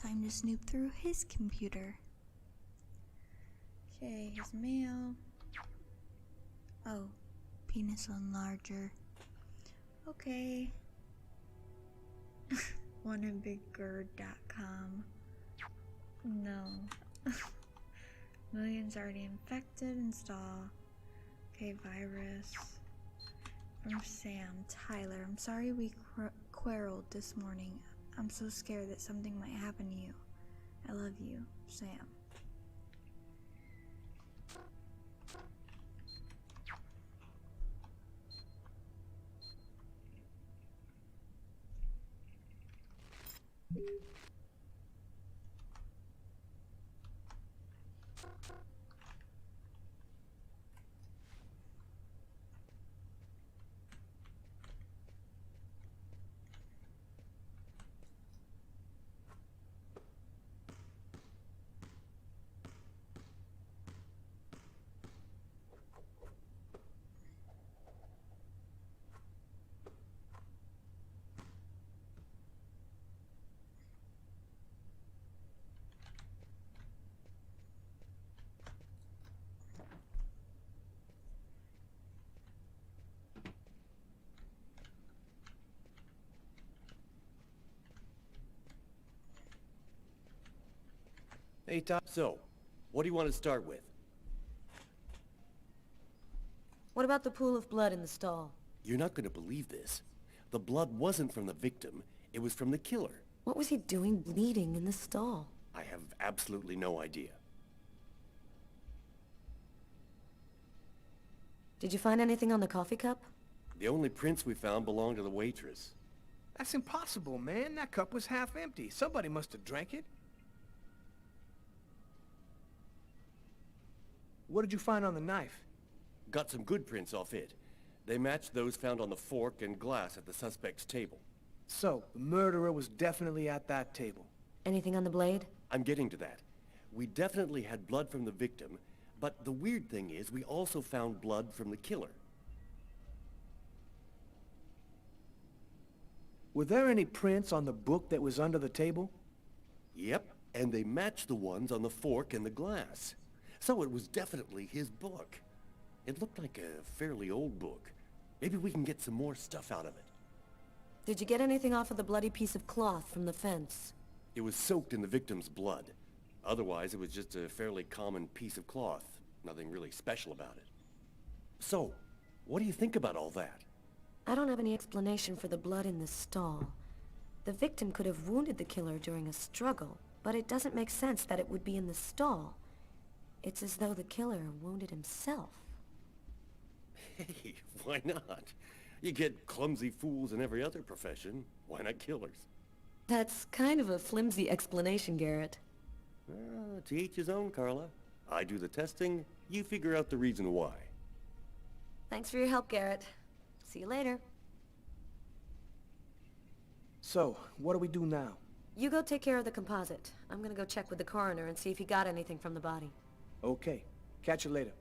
Speaker 1: Time to snoop through his computer. Okay, his mail. Oh, penis enlarger. Okay. wannabigird.com. No. Millions already infected. Install. Okay, virus. From Sam. Tyler, I'm sorry we quarreled this morning. I'm so scared that something might happen to you. I love you, Sam.
Speaker 7: Hey, Tom. So, what do you want to start with?
Speaker 6: What about the pool of blood in the stall?
Speaker 7: You're not going to believe this. The blood wasn't from the victim. It was from the killer.
Speaker 6: What was he doing bleeding in the stall?
Speaker 7: I have absolutely no idea.
Speaker 6: Did you find anything on the coffee cup?
Speaker 7: The only prints we found belonged to the waitress.
Speaker 5: That's impossible, man. That cup was half empty. Somebody must have drank it. What did you find on the knife?
Speaker 7: Got some good prints off it. They matched those found on the fork and glass at the suspect's table.
Speaker 5: So, the murderer was definitely at that table.
Speaker 6: Anything on the blade?
Speaker 7: I'm getting to that. We definitely had blood from the victim, but the weird thing is we also found blood from the killer.
Speaker 5: Were there any prints on the book that was under the table?
Speaker 7: Yep, and they matched the ones on the fork and the glass. So it was definitely his book. It looked like a fairly old book. Maybe we can get some more stuff out of it.
Speaker 6: Did you get anything off of the bloody piece of cloth from the fence?
Speaker 7: It was soaked in the victim's blood. Otherwise, it was just a fairly common piece of cloth. Nothing really special about it. So, what do you think about all that?
Speaker 6: I don't have any explanation for the blood in the stall. The victim could have wounded the killer during a struggle, but it doesn't make sense that it would be in the stall. It's as though the killer wounded himself.
Speaker 7: Hey, why not? You get clumsy fools in every other profession. Why not killers?
Speaker 6: That's kind of a flimsy explanation, Garrett.
Speaker 7: To each his own, Carla. I do the testing, you figure out the reason why.
Speaker 6: Thanks for your help, Garrett. See you later.
Speaker 5: So, what do we do now?
Speaker 6: You go take care of the composite. I'm gonna go check with the coroner and see if he got anything from the body.
Speaker 5: Okay. Catch you later.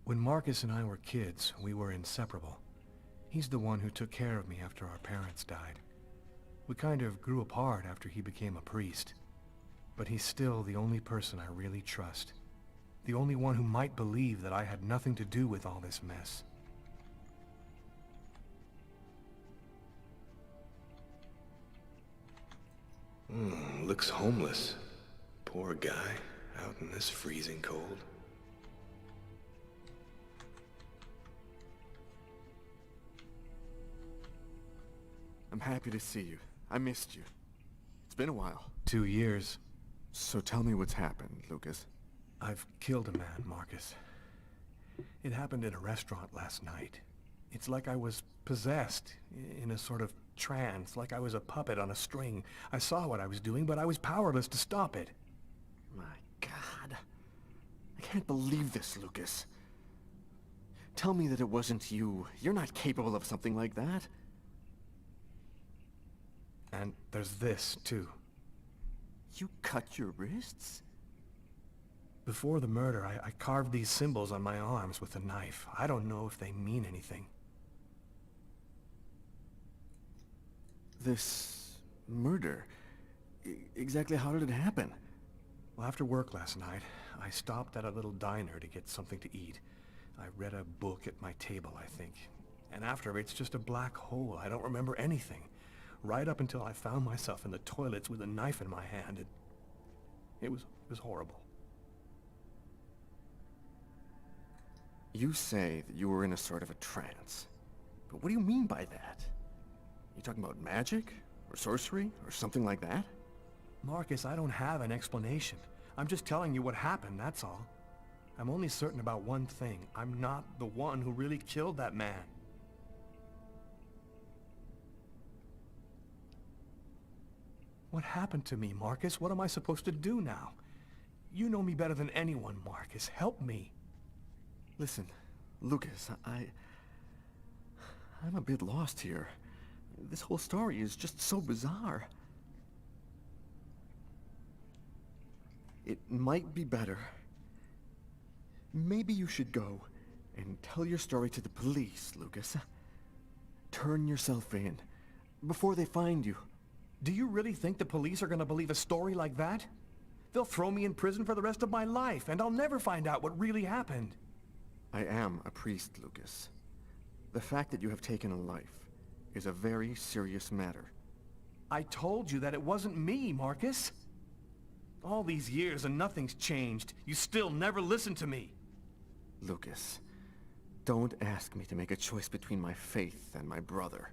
Speaker 2: When Marcus and I were kids, we were inseparable. He's the one who took care of me after our parents died. We kind of grew apart after he became a priest. But he's still the only person I really trust. The only one who might believe that I had nothing to do with all this mess.
Speaker 5: Looks homeless. Poor guy, out in this freezing cold.
Speaker 17: I'm happy to see you. I missed you. It's been a while.
Speaker 2: 2 years.
Speaker 17: So tell me what's happened, Lucas.
Speaker 2: I've killed a man, Marcus. It happened in a restaurant last night. It's like I was possessed, in a sort of trance, like I was a puppet on a string. I saw what I was doing, but I was powerless to stop it.
Speaker 17: My God. I can't believe this, Lucas. Tell me that it wasn't you. You're not capable of something like that.
Speaker 2: And there's this, too.
Speaker 17: You cut your wrists?
Speaker 2: Before the murder, I carved these symbols on my arms with a knife. I don't know if they mean anything.
Speaker 17: This murder? Exactly how did it happen?
Speaker 2: Well, after work last night, I stopped at a little diner to get something to eat. I read a book at my table, I think. And after it's just a black hole. I don't remember anything. Right up until I found myself in the toilets with a knife in my hand. It was horrible.
Speaker 17: You say that you were in a sort of a trance. But what do you mean by that? You talking about magic? Or sorcery? Or something like that?
Speaker 2: Marcus, I don't have an explanation. I'm just telling you what happened, that's all. I'm only certain about one thing. I'm not the one who really killed that man. What happened to me, Marcus? What am I supposed to do now? You know me better than anyone, Marcus. Help me.
Speaker 17: Listen, Lucas, I'm a bit lost here. This whole story is just so bizarre. It might be better. Maybe you should go and tell your story to the police, Lucas. Turn yourself in before they find you.
Speaker 2: Do you really think the police are going to believe a story like that? They'll throw me in prison for the rest of my life, and I'll never find out what really happened.
Speaker 17: I am a priest, Lucas. The fact that you have taken a life is a very serious matter.
Speaker 2: I told you that it wasn't me, Marcus. All these years and nothing's changed. You still never listen to me.
Speaker 17: Lucas, don't ask me to make a choice between my faith and my brother.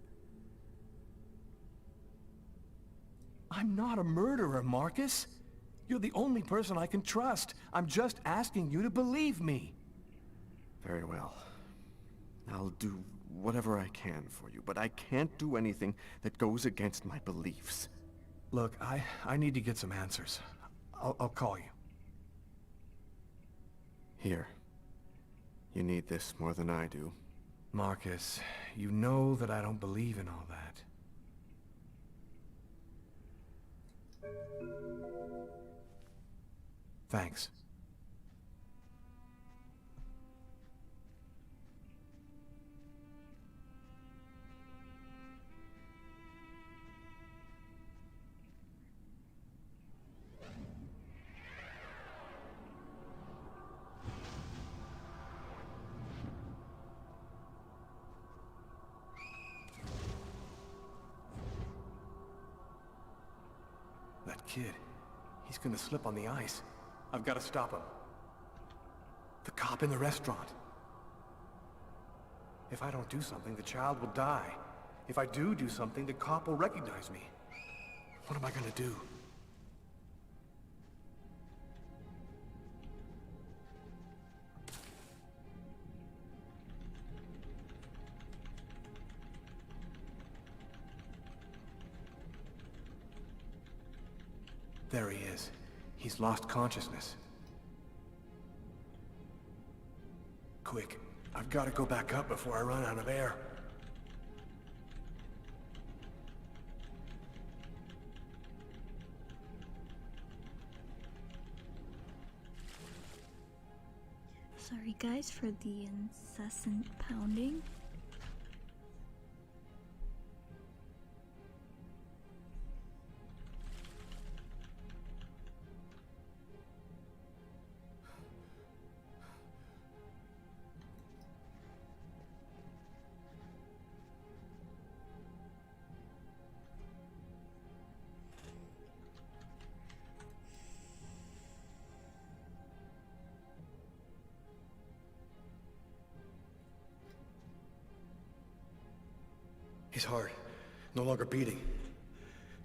Speaker 2: I'm not a murderer, Marcus. You're the only person I can trust. I'm just asking you to believe me.
Speaker 17: Very well. I'll do whatever I can for you, but I can't do anything that goes against my beliefs.
Speaker 2: Look, I need to get some answers. I'll call you.
Speaker 17: Here. You need this more than I do.
Speaker 2: Marcus, you know that I don't believe in all that. Thanks.
Speaker 5: kid. He's gonna slip on the ice. I've got to stop him. The cop in the restaurant. If I don't do something, the child will die. If I do something, the cop will recognize me. What am I gonna do? There he is. He's lost consciousness. Quick, I've got to go back up before I run out of air.
Speaker 1: Sorry guys for the incessant pounding.
Speaker 5: His heart, no longer beating.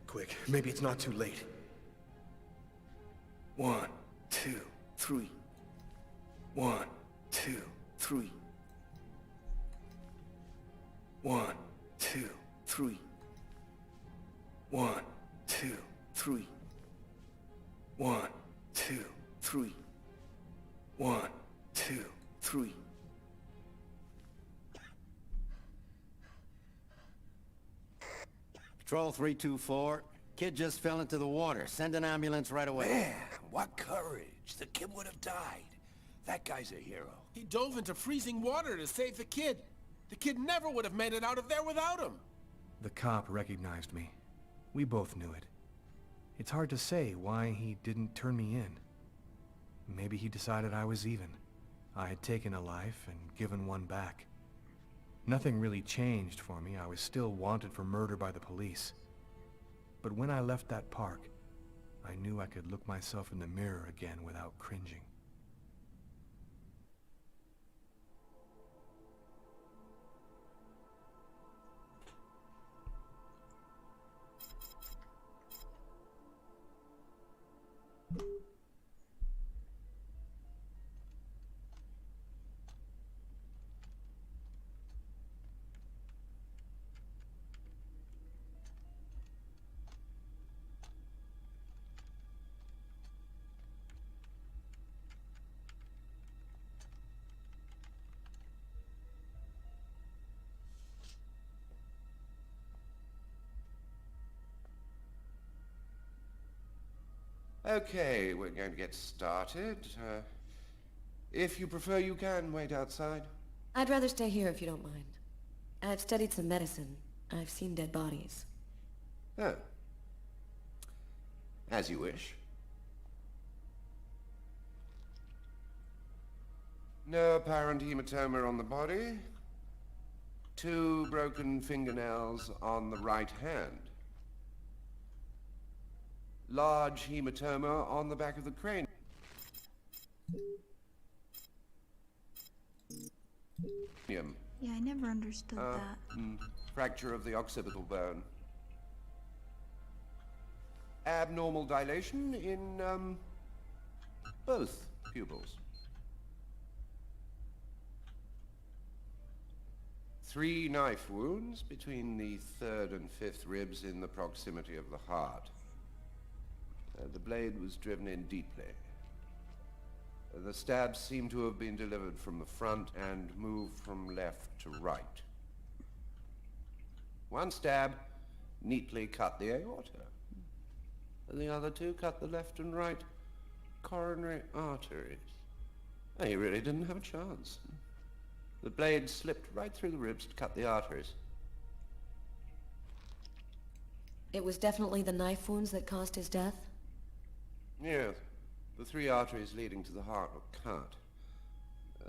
Speaker 5: Quick, maybe it's not too late. 1, 2, 3. 1, 2, 3. 1, 2, 3. 1, 2, 3. 1, 2, 3. 1, 2, 3.
Speaker 12: Patrol 324. Kid just fell into the water. Send an ambulance right away.
Speaker 15: Man, what courage. The kid would have died. That guy's a hero.
Speaker 16: He dove into freezing water to save the kid. The kid never would have made it out of there without him.
Speaker 2: The cop recognized me. We both knew it. It's hard to say why he didn't turn me in. Maybe he decided I was even. I had taken a life and given one back. Nothing really changed for me. I was still wanted for murder by the police. But when I left that park, I knew I could look myself in the mirror again without cringing.
Speaker 4: Okay, we're going to get started. If you prefer, you can wait outside.
Speaker 6: I'd rather stay here if you don't mind. I've studied some medicine. I've seen dead bodies.
Speaker 4: Oh. As you wish. No apparent hematoma on the body. 2 broken fingernails on the right hand. Large hematoma on the back of the cranium.
Speaker 1: Yeah, I never understood that.
Speaker 4: Fracture of the occipital bone. Abnormal dilation in, both pupils. 3 knife wounds between the 3rd and 5th ribs in the proximity of the heart. The blade was driven in deeply. The stabs seem to have been delivered from the front and moved from left to right. 1 stab neatly cut the aorta. The other 2 cut the left and right coronary arteries. He really didn't have a chance. The blade slipped right through the ribs to cut the arteries.
Speaker 6: It was definitely the knife wounds that caused his death?
Speaker 4: Yes. The 3 arteries leading to the heart were cut.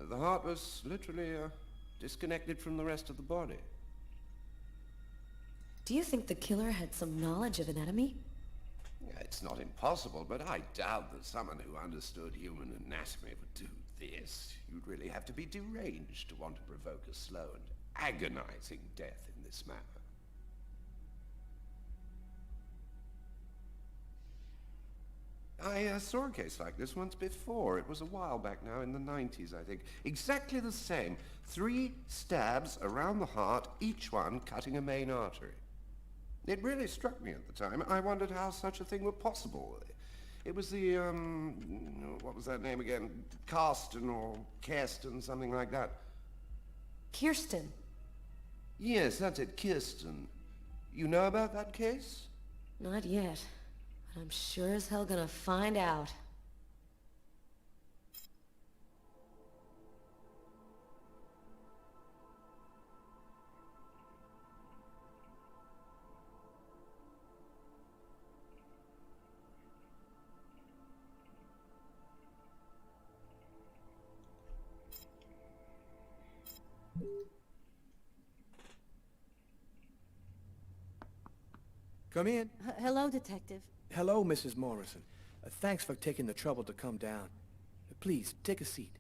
Speaker 4: The heart was literally disconnected from the rest of the body.
Speaker 6: Do you think the killer had some knowledge of anatomy?
Speaker 4: It's not impossible, but I doubt that someone who understood human anatomy would do this. You'd really have to be deranged to want to provoke a slow and agonizing death in this manner. I saw a case like this once before. It was a while back now, in the 90s, I think. Exactly the same. 3 stabs around the heart, each one cutting a main artery. It really struck me at the time. I wondered how such a thing were possible. It was the, what was that name again? Karsten or Kirsten, something like that.
Speaker 6: Kirsten.
Speaker 4: Yes, that's it, Kirsten. You know about that case?
Speaker 6: Not yet. But I'm sure as hell gonna find out.
Speaker 5: Come in.
Speaker 18: Hello, Detective.
Speaker 5: Hello, Mrs. Morrison. Thanks for taking the trouble to come down. Please, take a seat.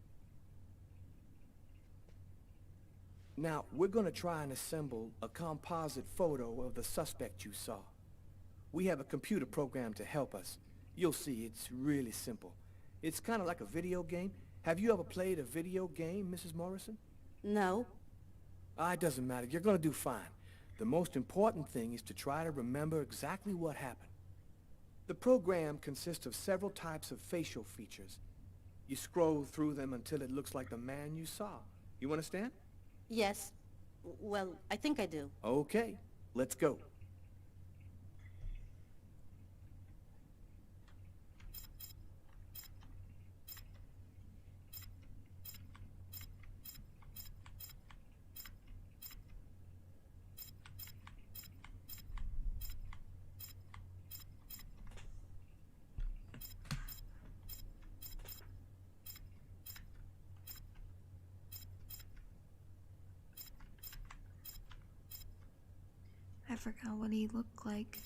Speaker 5: Now, we're gonna try and assemble a composite photo of the suspect you saw. We have a computer program to help us. You'll see, it's really simple. It's kind of like a video game. Have you ever played a video game, Mrs. Morrison?
Speaker 18: No.
Speaker 5: It doesn't matter. You're gonna do fine. The most important thing is to try to remember exactly what happened. The program consists of several types of facial features. You scroll through them until it looks like the man you saw. You understand?
Speaker 18: Yes. Well, I think I do.
Speaker 5: Okay, let's go.
Speaker 1: I forgot what he looked like.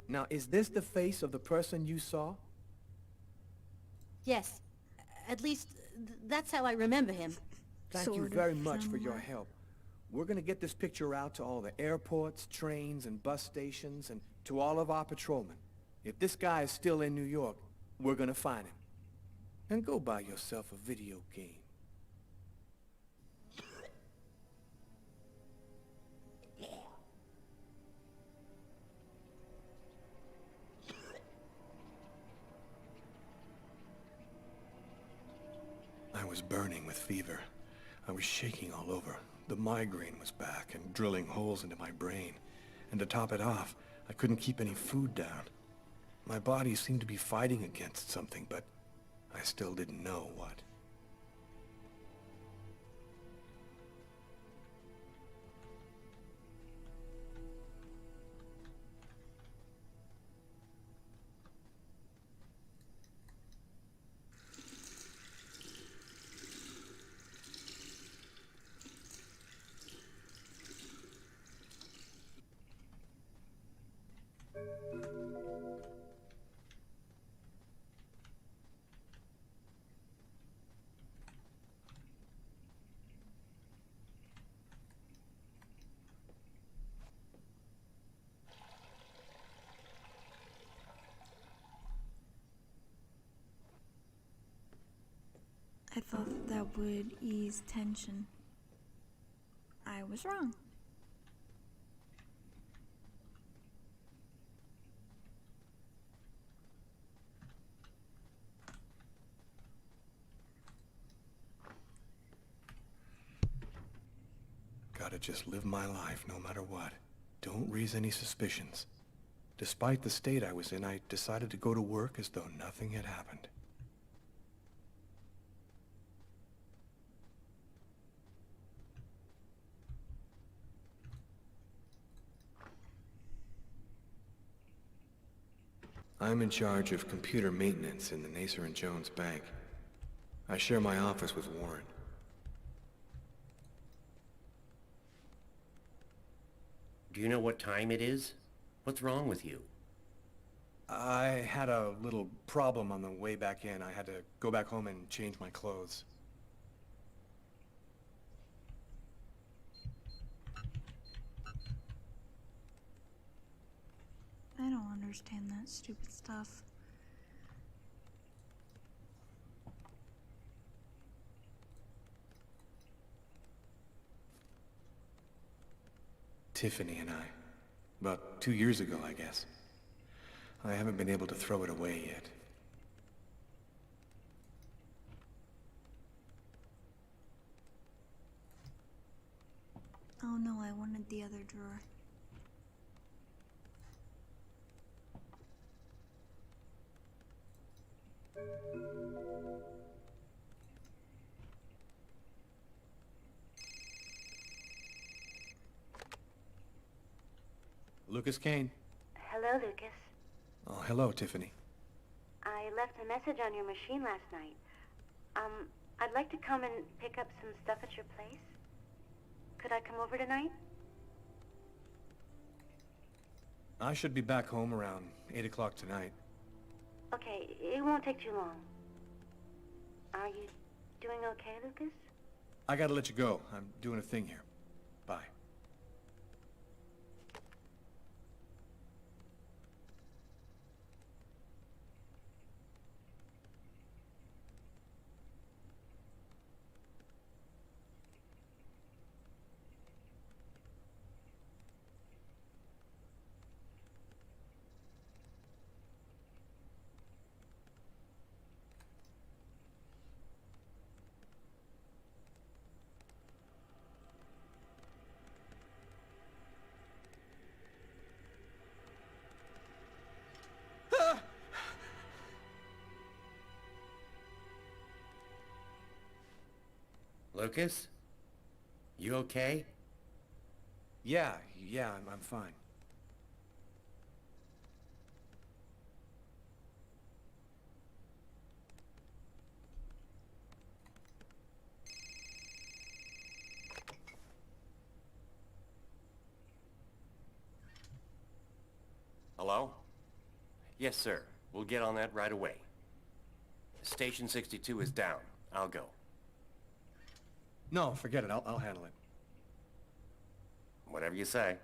Speaker 5: Now, is this the face of the person you saw?
Speaker 18: Yes. At least, that's how I remember him.
Speaker 5: Thank you very much for your help. We're gonna get this picture out to all the airports, trains, and bus stations, and to all of our patrolmen. If this guy is still in New York, we're gonna find him. And go buy yourself a video game. I was burning with fever. I was shaking all over. The migraine was back and drilling holes into my brain. And to top it off, I couldn't keep any food down. My body seemed to be fighting against something, but I still didn't know what.
Speaker 1: I thought that would ease tension. I was wrong.
Speaker 2: Gotta just live my life no matter what. Don't raise any suspicions. Despite the state I was in, I decided to go to work as though nothing had happened. I'm in charge of computer maintenance in the Nacer and Jones Bank. I share my office with Warren.
Speaker 19: Do you know what time it is? What's wrong with you?
Speaker 2: I had a little problem on the way back in. I had to go back home and change my clothes.
Speaker 1: I don't understand that stupid stuff.
Speaker 2: Tiffany and I. About 2 years ago, I guess. I haven't been able to throw it away yet.
Speaker 1: Oh no, I wanted the other drawer.
Speaker 2: Lucas Kane.
Speaker 20: Hello, Lucas.
Speaker 2: Oh, hello, Tiffany.
Speaker 20: I left a message on your machine last night. I'd like to come and pick up some stuff at your place. Could I come over tonight?
Speaker 2: I should be back home around 8 o'clock tonight.
Speaker 20: Okay, it won't take too long. Are you doing okay, Lucas?
Speaker 2: I gotta let you go. I'm doing a thing here. Bye.
Speaker 19: Lucas? You okay?
Speaker 2: Yeah, I'm fine.
Speaker 19: Hello? Yes, sir. We'll get on that right away. Station 62 is down. I'll go.
Speaker 2: No, forget it. I'll handle it.
Speaker 19: Whatever you say.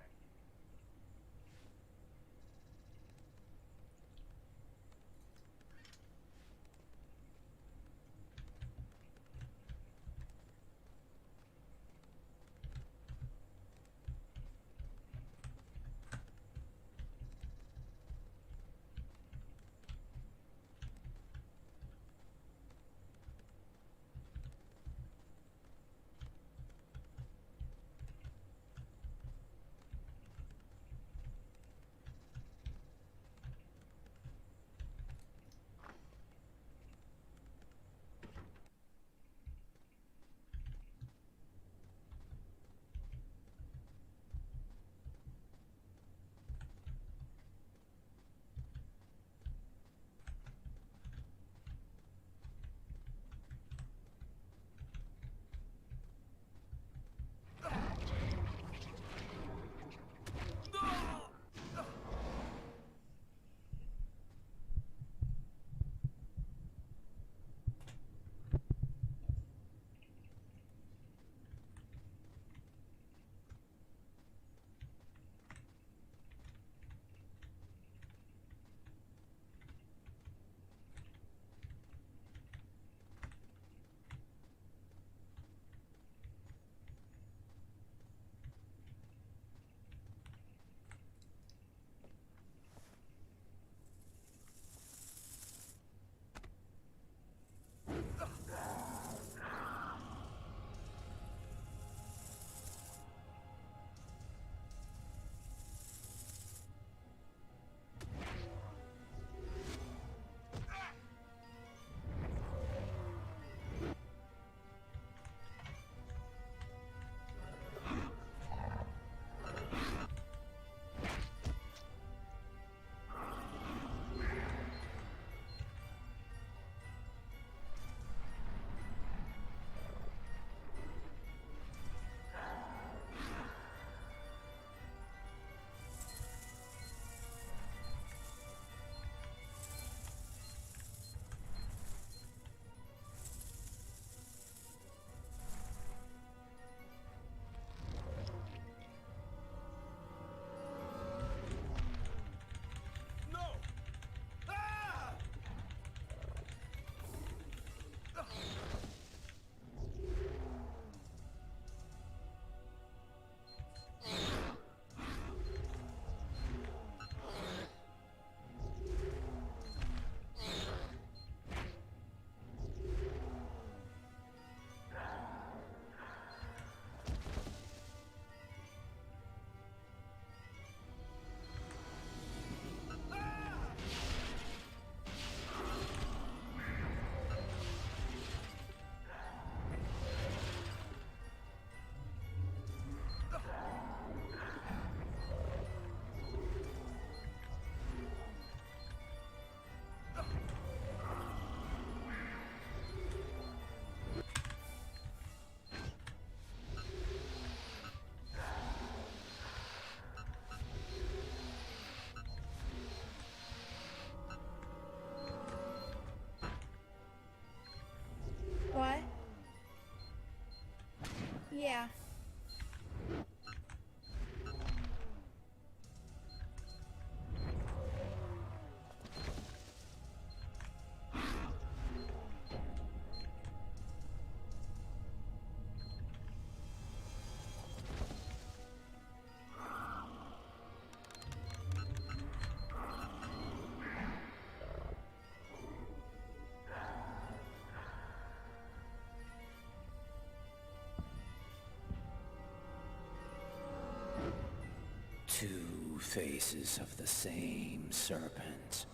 Speaker 15: faces of the same serpent.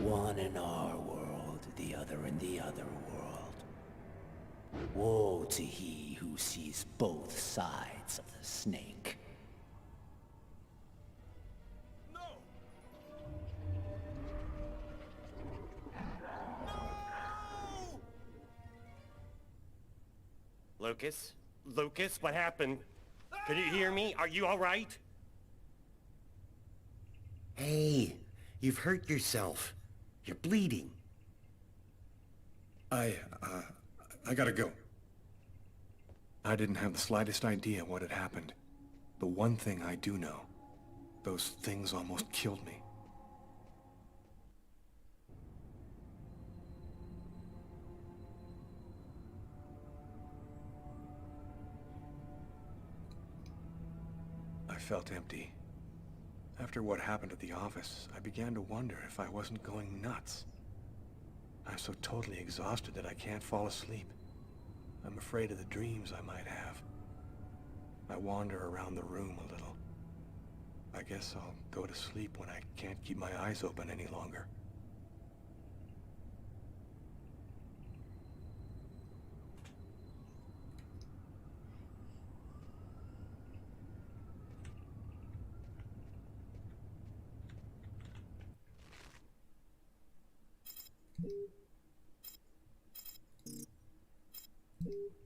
Speaker 15: One in our world, the other in the other world. Woe to he who sees both sides of the snake.
Speaker 19: Lucas? Lucas, what happened? Can you hear me? Are you all right?
Speaker 7: Hey, you've hurt yourself. You're bleeding.
Speaker 2: I gotta go. I didn't have the slightest idea what had happened. The one thing I do know, those things almost killed me. I felt empty. After what happened at the office, I began to wonder if I wasn't going nuts. I'm so totally exhausted that I can't fall asleep. I'm afraid of the dreams I might have. I wander around the room a little. I guess I'll go to sleep when I can't keep my eyes open any longer.
Speaker 1: Thank you.